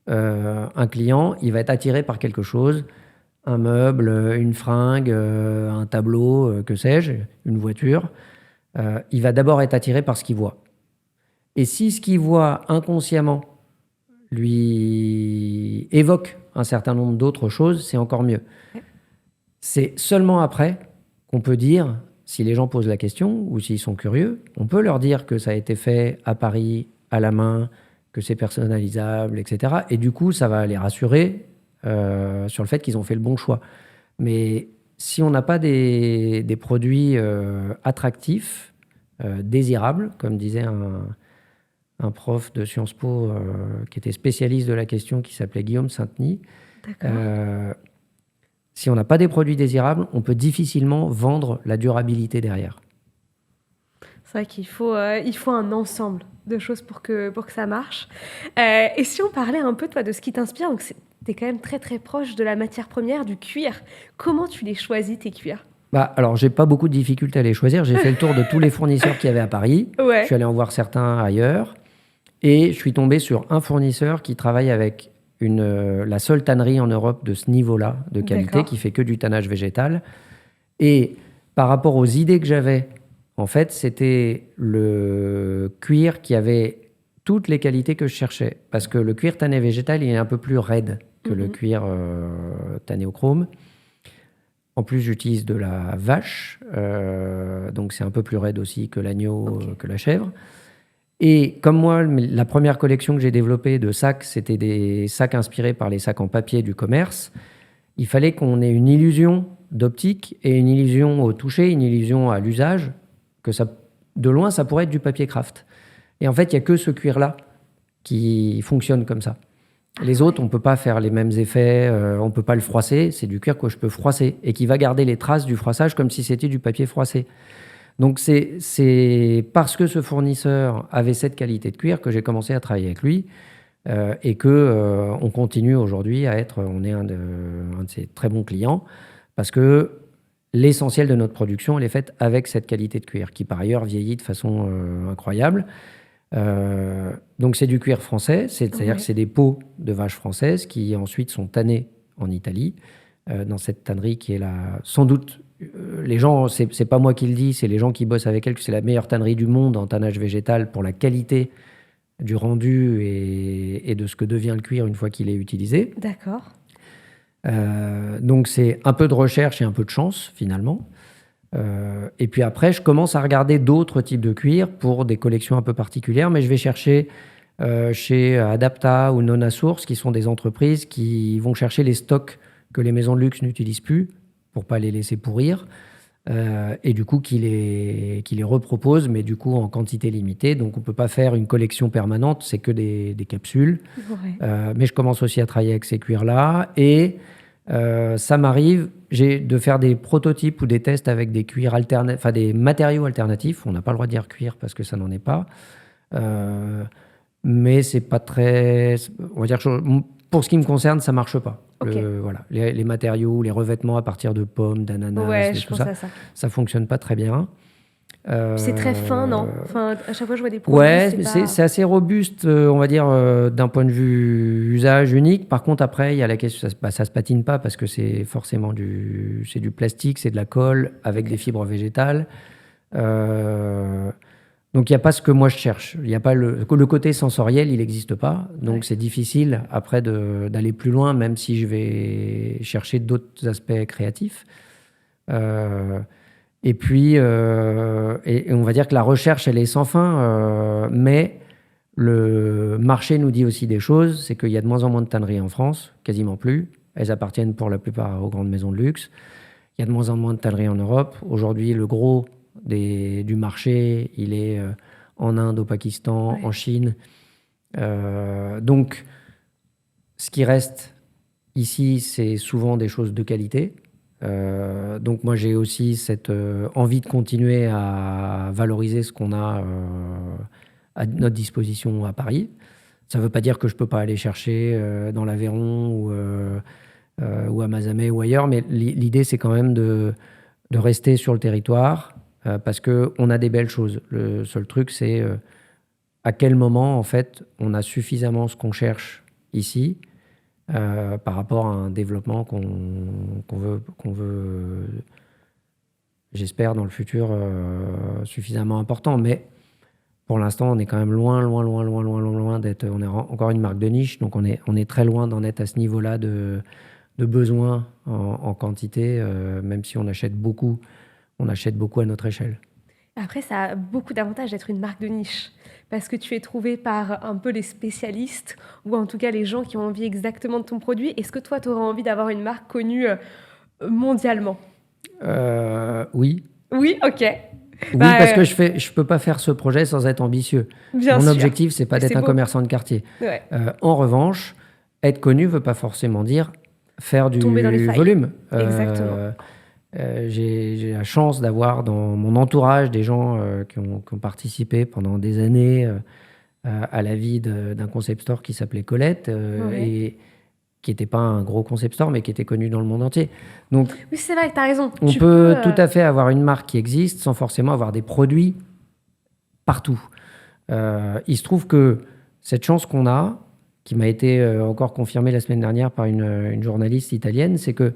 un client, il va être attiré par quelque chose, un meuble, une fringue, un tableau, que sais-je, une voiture. Il va d'abord être attiré par ce qu'il voit. Et si ce qu'il voit inconsciemment lui évoque un certain nombre d'autres choses, c'est encore mieux. C'est seulement après qu'on peut dire, si les gens posent la question ou s'ils sont curieux, on peut leur dire que ça a été fait à Paris, à la main, que c'est personnalisable, etc. Et du coup, ça va les rassurer sur le fait qu'ils ont fait le bon choix. Mais si on n'a pas des produits attractifs, désirables, comme disait un prof de Sciences Po qui était spécialiste de la question, qui s'appelait Guillaume Saint-Denis, si on n'a pas des produits désirables, on peut difficilement vendre la durabilité derrière. C'est vrai qu'il faut un ensemble de choses pour que ça marche. Et si on parlait un peu, toi, de ce qui t'inspire, donc tu es quand même très très proche de la matière première, du cuir. Comment tu les choisis, tes cuirs ? Alors, j'ai pas beaucoup de difficultés à les choisir. J'ai fait le tour de tous les fournisseurs qu'il y avait à Paris. Ouais. Je suis allé en voir certains ailleurs. Et je suis tombé sur un fournisseur qui travaille avec la seule tannerie en Europe de ce niveau-là, de qualité, qui fait que du tannage végétal. Et par rapport aux idées que j'avais, en fait, c'était le cuir qui avait toutes les qualités que je cherchais. Parce que le cuir tanné végétal, il est un peu plus raide que le cuir tanné au chrome. En plus, j'utilise de la vache, donc c'est un peu plus raide aussi que l'agneau, que la chèvre. Et comme moi, la première collection que j'ai développée de sacs, c'était des sacs inspirés par les sacs en papier du commerce. Il fallait qu'on ait une illusion d'optique et une illusion au toucher, une illusion à l'usage, que de loin, ça pourrait être du papier craft. Et en fait, il n'y a que ce cuir-là qui fonctionne comme ça. Les autres, on ne peut pas faire les mêmes effets, on ne peut pas le froisser. C'est du cuir que je peux froisser et qui va garder les traces du froissage comme si c'était du papier froissé. Donc c'est parce que ce fournisseur avait cette qualité de cuir que j'ai commencé à travailler avec lui et qu'on continue aujourd'hui à être, on est un de ses très bons clients parce que l'essentiel de notre production, elle est faite avec cette qualité de cuir qui par ailleurs vieillit de façon incroyable. Donc c'est du cuir français, c'est-à-dire que c'est des peaux de vaches françaises qui ensuite sont tannées en Italie, dans cette tannerie qui est sans doute, les gens, c'est pas moi qui le dis, c'est les gens qui bossent avec elle, que c'est la meilleure tannerie du monde en tannage végétal pour la qualité du rendu et de ce que devient le cuir une fois qu'il est utilisé. D'accord. Donc c'est un peu de recherche et un peu de chance finalement. Et puis après, je commence à regarder d'autres types de cuir pour des collections un peu particulières, mais je vais chercher chez Adapta ou Nona Source, qui sont des entreprises qui vont chercher les stocks que les maisons de luxe n'utilisent plus pour pas les laisser pourrir, et du coup qui les reproposent, mais du coup en quantité limitée. Donc on peut pas faire une collection permanente, c'est que des capsules. Ouais. Mais je commence aussi à travailler avec ces cuirs-là, et ça m'arrive de faire des prototypes ou des tests avec des cuirs alternatifs, enfin des matériaux alternatifs. On n'a pas le droit de dire cuir parce que ça n'en est pas. Mais c'est pas très, on va dire, pour ce qui me concerne, ça marche pas. Ok. Voilà. Les matériaux, les revêtements à partir de pommes, d'ananas, Ouais, de je tout pense à ça. ça fonctionne pas très bien. Puis c'est très fin, non? Euh, Enfin, à chaque fois que je vois des produits, Ouais, c'est mais pas... c'est assez robuste, on va dire, d'un point de vue usage unique. Par contre, après, il y a la question, ça se patine pas parce que c'est forcément c'est du plastique, c'est de la colle avec des fibres végétales. Euh, donc, il n'y a pas ce que moi je cherche. Il y a pas le côté sensoriel, il n'existe pas. Donc, Ouais. c'est difficile après d'aller plus loin, même si je vais chercher d'autres aspects créatifs. Euh, et puis, et on va dire que la recherche, elle est sans fin, mais le marché nous dit aussi des choses, c'est qu'il y a de moins en moins de tanneries en France, quasiment plus. Elles appartiennent pour la plupart aux grandes maisons de luxe. Il y a de moins en moins de tanneries en Europe. Aujourd'hui, le gros du marché, il est en Inde, au Pakistan, Ouais. en Chine. Donc, ce qui reste ici, c'est souvent des choses de qualité. Donc moi, j'ai aussi cette envie de continuer à valoriser ce qu'on a à notre disposition à Paris. Ça ne veut pas dire que je ne peux pas aller chercher dans l'Aveyron ou à Mazamet ou ailleurs, mais l'idée, c'est quand même de rester sur le territoire parce qu'on a des belles choses. Le seul truc, c'est à quel moment, en fait, on a suffisamment ce qu'on cherche ici par rapport à un développement qu'on veut, j'espère, dans le futur, suffisamment important. Mais pour l'instant, on est quand même loin d'être. On est encore une marque de niche, donc on est très loin d'en être à ce niveau-là de besoins en quantité, même si on achète beaucoup à notre échelle. Après, ça a beaucoup d'avantages d'être une marque de niche, parce que tu es trouvé par un peu les spécialistes, ou en tout cas les gens qui ont envie exactement de ton produit. Est-ce que toi, tu aurais envie d'avoir une marque connue mondialement? Oui. Oui, ok. Oui, Bah, parce que je peux pas faire ce projet sans être ambitieux. bien Mon sûr. objectif, c'est pas Mais c'est d'être un beau. commerçant de quartier. Ouais. En revanche, être connu veut pas forcément dire faire Tomber dans les du failles. volume. Exactement. J'ai la chance d'avoir dans mon entourage des gens qui ont participé pendant des années à la vie d'un concept store qui s'appelait Colette Ouais. et qui n'était pas un gros concept store, mais qui était connu dans le monde entier. Donc, Oui, c'est vrai, tu as raison. on Tu peut peux, tout à fait avoir une marque qui existe sans forcément avoir des produits partout. Il se trouve que cette chance qu'on a, qui m'a été encore confirmée la semaine dernière par une journaliste italienne, c'est que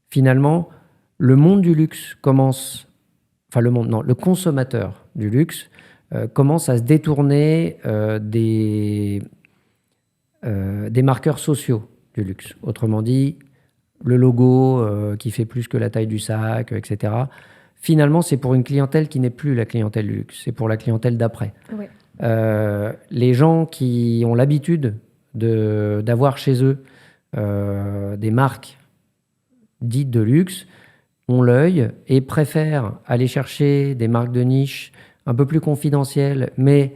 finalement, le monde du luxe commence, enfin le consommateur du luxe commence à se détourner des marqueurs sociaux du luxe. Autrement dit, le logo qui fait plus que la taille du sac, etc. Finalement, c'est pour une clientèle qui n'est plus la clientèle du luxe, c'est pour la clientèle d'après. ouais. Les gens qui ont l'habitude d'avoir chez eux des marques dites de luxe ont l'œil et préfèrent aller chercher des marques de niche un peu plus confidentielles, mais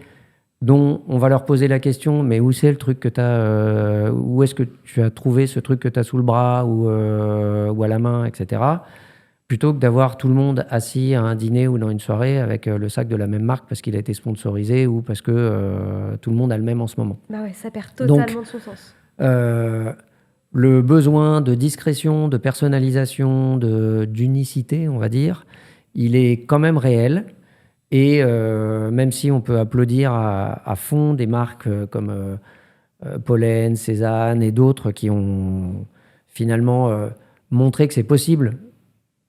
dont on va leur poser la question, mais où c'est le truc que tu as, où est-ce que tu as trouvé ce truc que tu as sous le bras ou à la main, etc. Plutôt que d'avoir tout le monde assis à un dîner ou dans une soirée avec le sac de la même marque parce qu'il a été sponsorisé ou parce que tout le monde a le même en ce moment. Bah ouais, ça perd Donc, totalement de son sens. le besoin de discrétion, de personnalisation, d'unicité, on va dire, il est quand même réel. Et même si on peut applaudir à fond des marques comme Pollen, Cézanne et d'autres qui ont finalement montré que c'est possible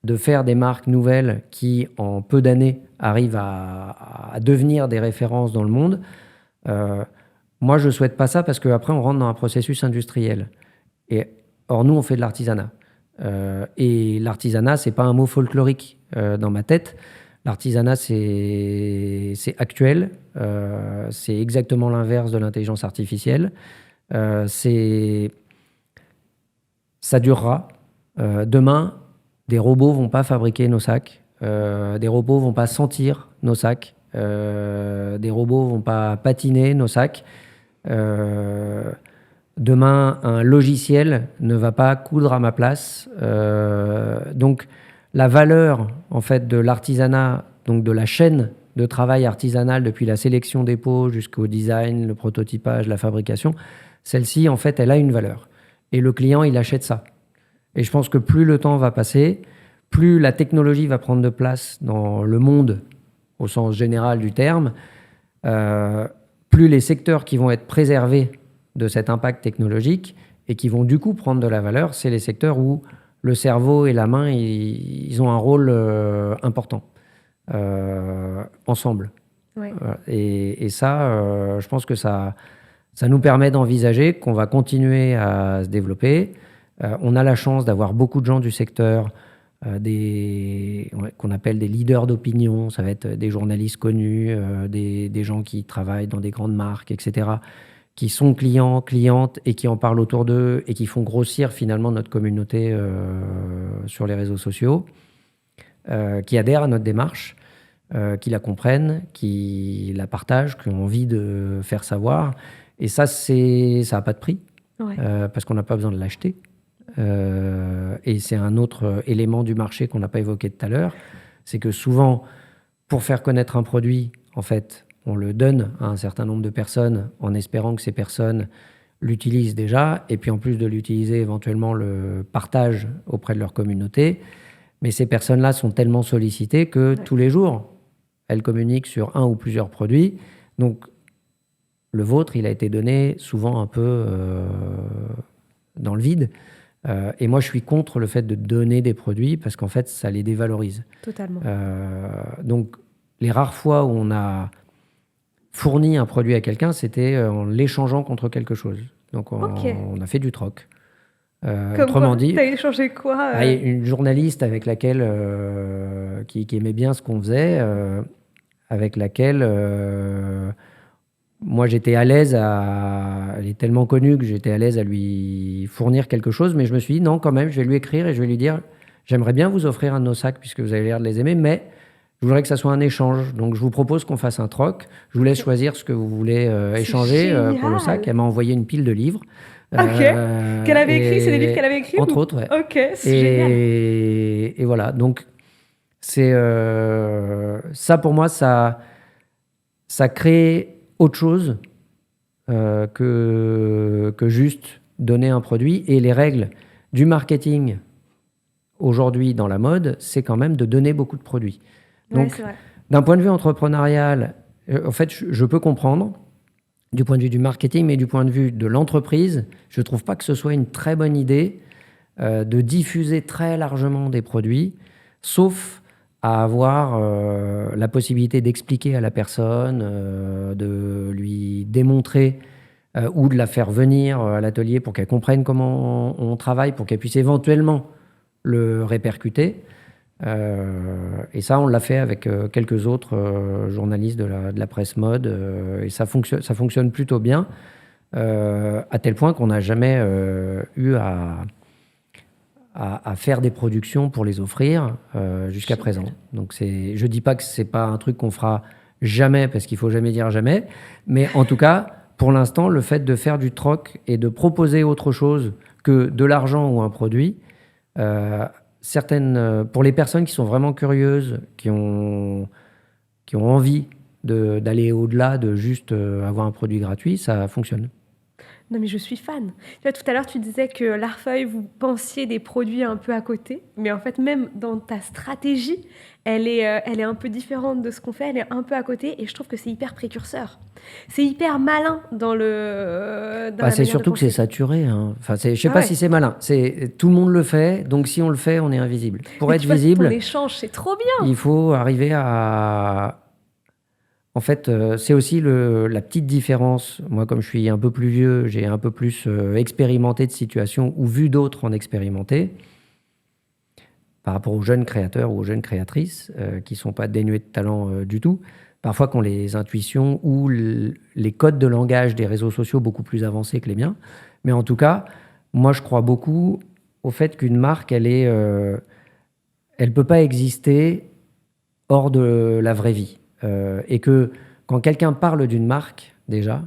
de faire des marques nouvelles qui, en peu d'années, arrivent à devenir des références dans le monde, moi, je ne souhaite pas ça parce qu'après, on rentre dans un processus industriel. Or, nous, on fait de l'artisanat. Et l'artisanat, ce n'est pas un mot folklorique dans ma tête. L'artisanat, c'est actuel. C'est exactement l'inverse de l'intelligence artificielle. Ça durera. Demain, des robots vont pas fabriquer nos sacs. Des robots vont pas sentir nos sacs. Des robots vont pas patiner nos sacs. Demain, un logiciel ne va pas coudre à ma place. Donc, la valeur en fait de l'artisanat, donc de la chaîne de travail artisanal depuis la sélection des peaux jusqu'au design, le prototypage, la fabrication, celle-ci en fait, elle a une valeur. et le client, il achète ça. Et je pense que plus le temps va passer, plus la technologie va prendre de place dans le monde, au sens général du terme, plus les secteurs qui vont être préservés de cet impact technologique et qui vont du coup prendre de la valeur, c'est les secteurs où le cerveau et la main, ils ont un rôle important, ensemble. Ouais. Et ça, je pense que ça nous permet d'envisager qu'on va continuer à se développer. On a la chance d'avoir beaucoup de gens du secteur, qu'on appelle des leaders d'opinion. Ça va être des journalistes connus, des gens qui travaillent dans des grandes marques, etc., qui sont clients, clientes et qui en parlent autour d'eux et qui font grossir finalement notre communauté sur les réseaux sociaux, qui adhèrent à notre démarche, qui la comprennent, qui la partagent, qui ont envie de faire savoir. Et ça n'a pas de prix, Ouais. parce qu'on n'a pas besoin de l'acheter. Et c'est un autre élément du marché qu'on n'a pas évoqué tout à l'heure, c'est que souvent, pour faire connaître un produit, en fait, on le donne à un certain nombre de personnes en espérant que ces personnes l'utilisent déjà, et puis en plus de l'utiliser, éventuellement le partagent auprès de leur communauté. Mais ces personnes-là sont tellement sollicitées que tous les jours, elles communiquent sur un ou plusieurs produits. Donc, le vôtre, il a été donné souvent un peu dans le vide. Et moi, je suis contre le fait de donner des produits parce qu'en fait, ça les dévalorise. Totalement. Donc, les rares fois où on a fourni un produit à quelqu'un, c'était en l'échangeant contre quelque chose. Donc, on a fait du troc. Autrement dit, t'as échangé quoi une journaliste avec laquelle, qui aimait bien ce qu'on faisait, avec laquelle moi j'étais à l'aise elle est tellement connue que j'étais à l'aise à lui fournir quelque chose, mais je me suis dit non, quand même, je vais lui écrire et je vais lui dire j'aimerais bien vous offrir un de nos sacs puisque vous avez l'air de les aimer, mais je voudrais que ça soit un échange. Donc je vous propose qu'on fasse un troc. Je vous laisse choisir ce que vous voulez échanger pour le sac. Elle m'a envoyé une pile de livres. Qu'elle avait écrit, c'est des livres qu'elle avait écrits entre autres, ouais. Ok, c'est génial. Et voilà, donc c'est ça pour moi, ça crée autre chose que juste donner un produit. Et les règles du marketing aujourd'hui dans la mode, c'est quand même de donner beaucoup de produits. Donc, c'est vrai. D'un point de vue entrepreneurial, en fait, je peux comprendre du point de vue du marketing, mais du point de vue de l'entreprise, je ne trouve pas que ce soit une très bonne idée de diffuser très largement des produits, sauf à avoir la possibilité d'expliquer à la personne, de lui démontrer ou de la faire venir à l'atelier pour qu'elle comprenne comment on travaille, pour qu'elle puisse éventuellement le répercuter. Et ça, on l'a fait avec quelques autres journalistes de la presse mode, et ça fonctionne plutôt bien, à tel point qu'on n'a jamais eu à faire des productions pour les offrir jusqu'à présent. Donc je dis pas que c'est pas un truc qu'on fera jamais, parce qu'il faut jamais dire jamais, mais en tout cas, pour l'instant, le fait de faire du troc et de proposer autre chose que de l'argent ou un produit, pour les personnes qui sont vraiment curieuses, qui ont envie d'aller au-delà de juste avoir un produit gratuit, ça fonctionne. Non, mais je suis fan. Tu vois, tout à l'heure, tu disais que l'Arfeuille, vous pensiez des produits un peu à côté, mais en fait, même dans ta stratégie, elle est un peu différente de ce qu'on fait, elle est un peu à côté, et je trouve que c'est hyper précurseur. C'est hyper malin dans c'est surtout que c'est saturé. Hein. Enfin, je sais pas si c'est malin. Tout le monde le fait, donc si on le fait, on est invisible. Pour être visible, ton échange, c'est trop bien. Il faut arriver à... En fait, c'est aussi la petite différence. Moi, comme je suis un peu plus vieux, j'ai un peu plus expérimenté de situations ou vu d'autres en expérimenter par rapport aux jeunes créateurs ou aux jeunes créatrices qui ne sont pas dénués de talent du tout. Parfois, qui ont les intuitions ou les codes de langage des réseaux sociaux beaucoup plus avancés que les miens. Mais en tout cas, moi, je crois beaucoup au fait qu'une marque, elle peut pas exister hors de la vraie vie. Et que quand quelqu'un parle d'une marque, déjà,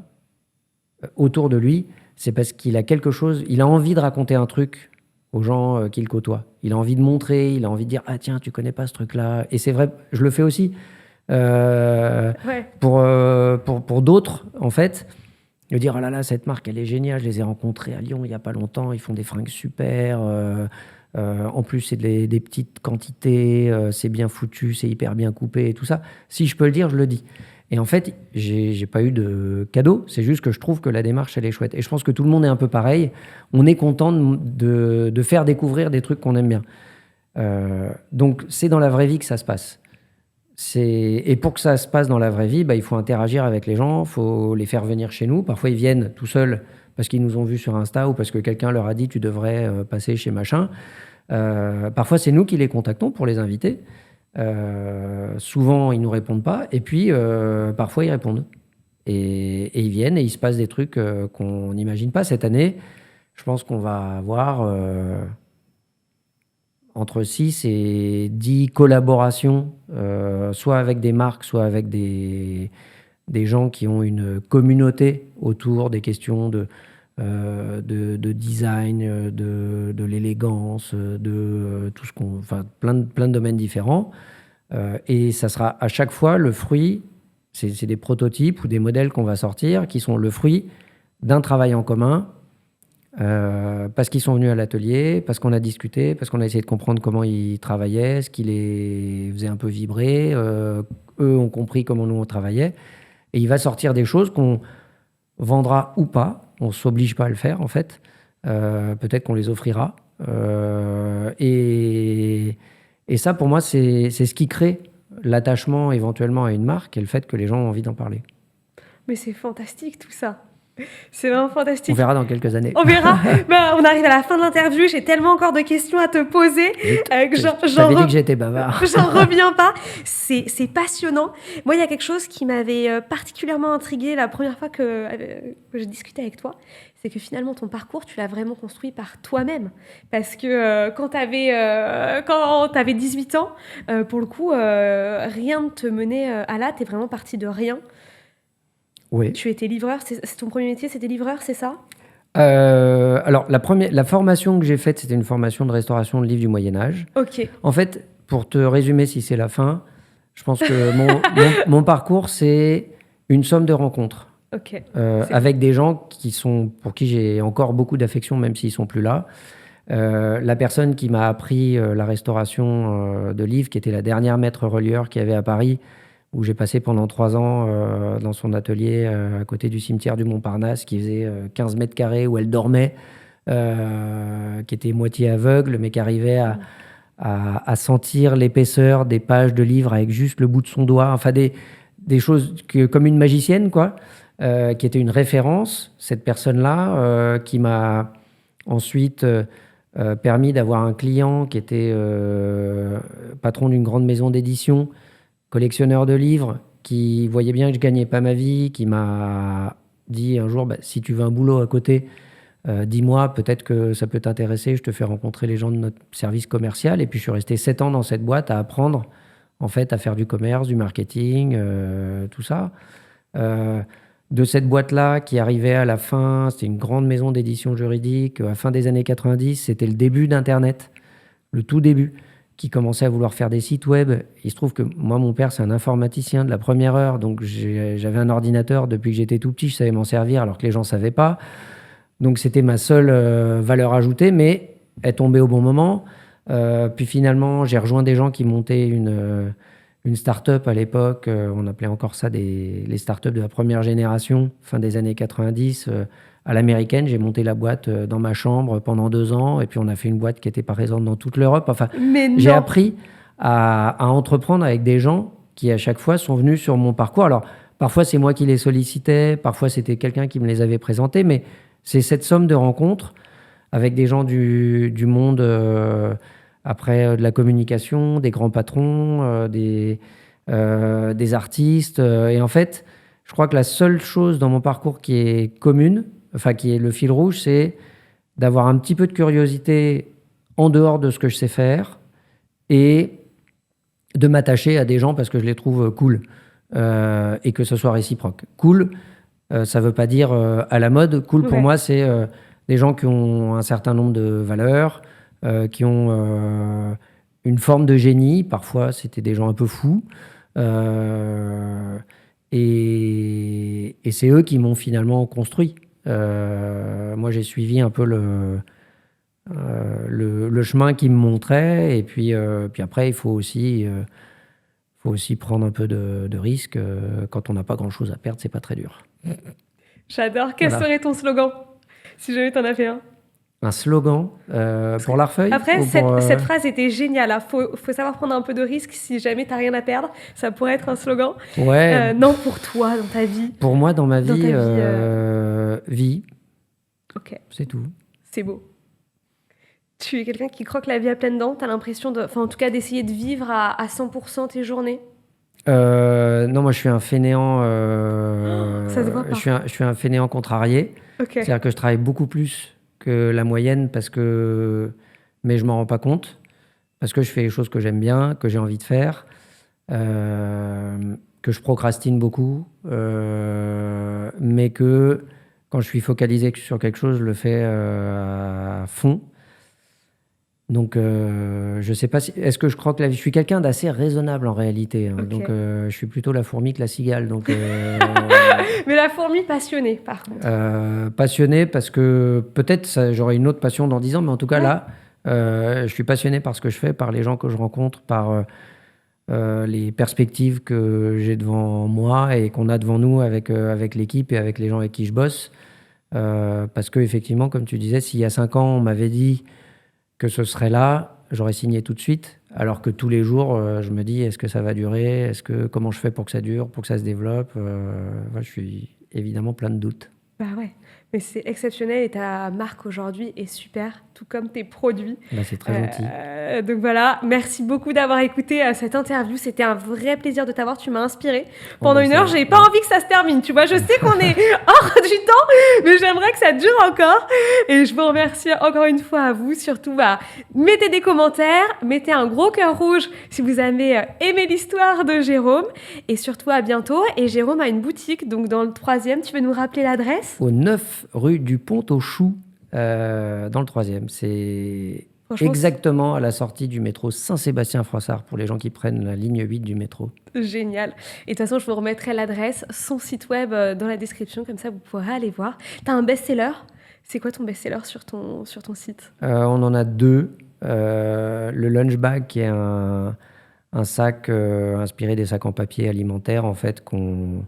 autour de lui, c'est parce qu'il a quelque chose, il a envie de raconter un truc aux gens qu'il côtoie. Il a envie de montrer, il a envie de dire « Ah tiens, tu connais pas ce truc-là ». Et c'est vrai, je le fais aussi pour d'autres, en fait. De dire, oh là là, cette marque, elle est géniale, je les ai rencontrés à Lyon il n'y a pas longtemps, ils font des fringues super, en plus c'est des petites quantités, c'est bien foutu, c'est hyper bien coupé et tout ça. Si je peux le dire, je le dis. Et en fait, j'ai pas eu de cadeau, c'est juste que je trouve que la démarche, elle est chouette. Et je pense que tout le monde est un peu pareil. On est content de faire découvrir des trucs qu'on aime bien. Donc, c'est dans la vraie vie que ça se passe. Et pour que ça se passe dans la vraie vie, il faut interagir avec les gens, il faut les faire venir chez nous. Parfois, ils viennent tout seuls parce qu'ils nous ont vus sur Insta ou parce que quelqu'un leur a dit tu devrais passer chez machin. Parfois, c'est nous qui les contactons pour les inviter. Souvent, ils ne nous répondent pas. Et puis, parfois, ils répondent. Et ils viennent et il se passe des trucs qu'on n'imagine pas. Cette année, je pense qu'on va avoir entre 6 et 10 collaborations, soit avec des marques, soit avec des gens qui ont une communauté autour des questions de design, de l'élégance, de tout ce enfin, plein de domaines différents. Et ça sera à chaque fois le fruit, c'est des prototypes ou des modèles qu'on va sortir qui sont le fruit d'un travail en commun, parce qu'ils sont venus à l'atelier, parce qu'on a discuté, parce qu'on a essayé de comprendre comment ils travaillaient, ce qui les faisait un peu vibrer. Eux ont compris comment nous on travaillait. Et il va sortir des choses qu'on vendra ou pas. On ne s'oblige pas à le faire, en fait. Peut-être qu'on les offrira. Et ça, pour moi, c'est ce qui crée l'attachement éventuellement à une marque et le fait que les gens ont envie d'en parler. Mais c'est fantastique tout ça. C'est vraiment fantastique. On verra dans quelques années. On verra. On arrive à la fin de l'interview. J'ai tellement encore de questions à te poser que j'avais dit que j'étais bavard. J'en reviens pas. C'est passionnant. Moi, il y a quelque chose qui m'avait particulièrement intriguée la première fois que je discutais avec toi. C'est que finalement, ton parcours, tu l'as vraiment construit par toi-même. Parce que quand tu avais 18 ans, pour le coup, rien ne te menait à là. Tu es vraiment parti de rien. Oui. Tu étais livreur, c'est ton premier métier, c'était livreur, c'est ça ? Alors, la formation que j'ai faite, c'était une formation de restauration de livres du Moyen-Âge. Ok. En fait, pour te résumer, si c'est la fin, je pense que mon parcours, c'est une somme de rencontres. Ok. Avec des gens pour qui j'ai encore beaucoup d'affection, même s'ils ne sont plus là. La personne qui m'a appris la restauration de livres, qui était la dernière maître relieur qu'il y avait à Paris, où j'ai passé pendant 3 ans dans son atelier à côté du cimetière du Montparnasse, qui faisait 15 mètres carrés, où elle dormait, qui était moitié aveugle, mais qui arrivait à sentir l'épaisseur des pages de livres avec juste le bout de son doigt. Enfin, des choses comme une magicienne, quoi, qui était une référence, cette personne-là, qui m'a ensuite permis d'avoir un client qui était patron d'une grande maison d'édition, collectionneur de livres, qui voyait bien que je gagnais pas ma vie, qui m'a dit un jour, si tu veux un boulot à côté, dis-moi, peut-être que ça peut t'intéresser, je te fais rencontrer les gens de notre service commercial. Et puis je suis resté 7 ans dans cette boîte à apprendre en fait à faire du commerce, du marketing, tout ça. De cette boîte-là qui arrivait à la fin, c'était une grande maison d'édition juridique, à la fin des années 90, c'était le début d'Internet, le tout début, qui commençait à vouloir faire des sites web. Il se trouve que moi, mon père, c'est un informaticien de la première heure, donc j'avais un ordinateur depuis que j'étais tout petit, je savais m'en servir alors que les gens ne savaient pas. Donc c'était ma seule valeur ajoutée, mais elle tombait au bon moment. Puis finalement, j'ai rejoint des gens qui montaient une start-up à l'époque. On appelait encore ça les start-up de la première génération, fin des années 90. À l'américaine, j'ai monté la boîte dans ma chambre pendant 2 ans, et puis on a fait une boîte qui était présente dans toute l'Europe. Enfin, j'ai appris à entreprendre avec des gens qui, à chaque fois, sont venus sur mon parcours. Alors, parfois, c'est moi qui les sollicitais, parfois, c'était quelqu'un qui me les avait présentés, mais c'est cette somme de rencontres avec des gens du monde, après de la communication, des grands patrons, des artistes. Et en fait, je crois que la seule chose dans mon parcours qui est commune, enfin qui est le fil rouge, c'est d'avoir un petit peu de curiosité en dehors de ce que je sais faire et de m'attacher à des gens parce que je les trouve cool et que ce soit réciproque. Cool, ça ne veut pas dire à la mode. Cool, pour moi, c'est des gens qui ont un certain nombre de valeurs, qui ont une forme de génie. Parfois, c'était des gens un peu fous. Et c'est eux qui m'ont finalement construit. Moi, j'ai suivi un peu le chemin qu'ils me montraient. Et puis après, il faut aussi prendre un peu de risques. Quand on n'a pas grand-chose à perdre, c'est pas très dur. J'adore. Quel Voilà. serait ton slogan, si jamais t'en as fait un? Un slogan pour l'Arfeuille Après, ou pour, cette phrase était géniale. Hein. Faut savoir prendre un peu de risque si jamais t'as rien à perdre. Ça pourrait être un slogan. Ouais, Non, pour toi, dans ta vie. pour moi, dans ma Dans vie, ta vie, vie, Ok, c'est tout. c'est beau. Tu es quelqu'un qui croque la vie à pleines dents. T'as l'impression enfin, en tout cas, d'essayer de vivre à 100% tes journées. Non, moi, je suis un fainéant. Ça se voit pas. Je suis un fainéant contrarié. Ok. C'est-à-dire que je travaille beaucoup plus que la moyenne mais je m'en rends pas compte parce que je fais les choses que j'aime bien, que j'ai envie de faire, que je procrastine beaucoup, mais que quand je suis focalisé sur quelque chose, je le fais à fond. Donc, je sais pas si. Est-ce que je crois que la vie. Je suis quelqu'un d'assez raisonnable en réalité. Hein. Ok. Donc, je suis plutôt la fourmi que la cigale. Donc, Mais la fourmi passionnée, par contre. passionné parce que peut-être j'aurai une autre passion dans 10 ans, mais en tout cas Ouais. là, je suis passionné par ce que je fais, par les gens que je rencontre, par les perspectives que j'ai devant moi et qu'on a devant nous avec l'équipe et avec les gens avec qui je bosse. Parce que effectivement, comme tu disais, s'il y a 5 ans, on m'avait dit que ce serait là, j'aurais signé tout de suite. Alors que tous les jours, je me dis, est-ce que ça va durer? Comment je fais pour que ça dure, pour que ça se développe? Je suis évidemment plein de doutes. Bah ouais. Mais c'est exceptionnel et ta marque aujourd'hui est super, tout comme tes produits. Bah, c'est très gentil. Donc voilà, merci beaucoup d'avoir écouté cette interview. C'était un vrai plaisir de t'avoir. Tu m'as inspiré pendant une heure. J'ai pas envie que ça se termine. Tu vois, je sais qu'on est hors du temps, mais j'aimerais que ça dure encore. Et je vous remercie encore une fois à vous. Surtout, mettez des commentaires, mettez un gros cœur rouge si vous avez aimé l'histoire de Jérôme. Et surtout, à bientôt. Et Jérôme a une boutique, donc dans le 3e. Tu veux nous rappeler l'adresse? Au 9 rue du Pont-aux-Choux, dans le 3e. C'est exactement à la sortie du métro Saint-Sébastien-Froissart pour les gens qui prennent la ligne 8 du métro. Génial. Et de toute façon, je vous remettrai l'adresse, son site web dans la description, comme ça vous pourrez aller voir. Tu as un best-seller? C'est quoi ton best-seller sur ton site? On en a 2. Le lunch bag, qui est un sac inspiré des sacs en papier alimentaire, en fait, qu'on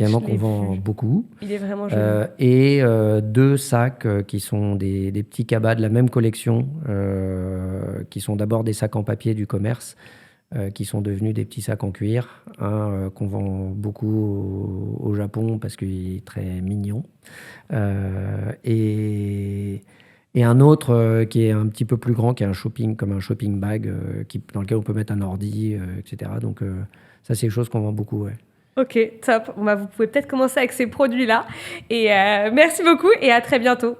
vend beaucoup. Il est vraiment joli. Et 2 sacs qui sont des petits cabas de la même collection, qui sont d'abord des sacs en papier du commerce, qui sont devenus des petits sacs en cuir. Un qu'on vend beaucoup au Japon parce qu'il est très mignon. Et un autre qui est un petit peu plus grand, qui est comme un shopping bag, dans lequel on peut mettre un ordi, etc. Donc ça, c'est des choses qu'on vend beaucoup, ouais. Ok, top. Vous pouvez peut-être commencer avec ces produits-là. Et merci beaucoup et à très bientôt.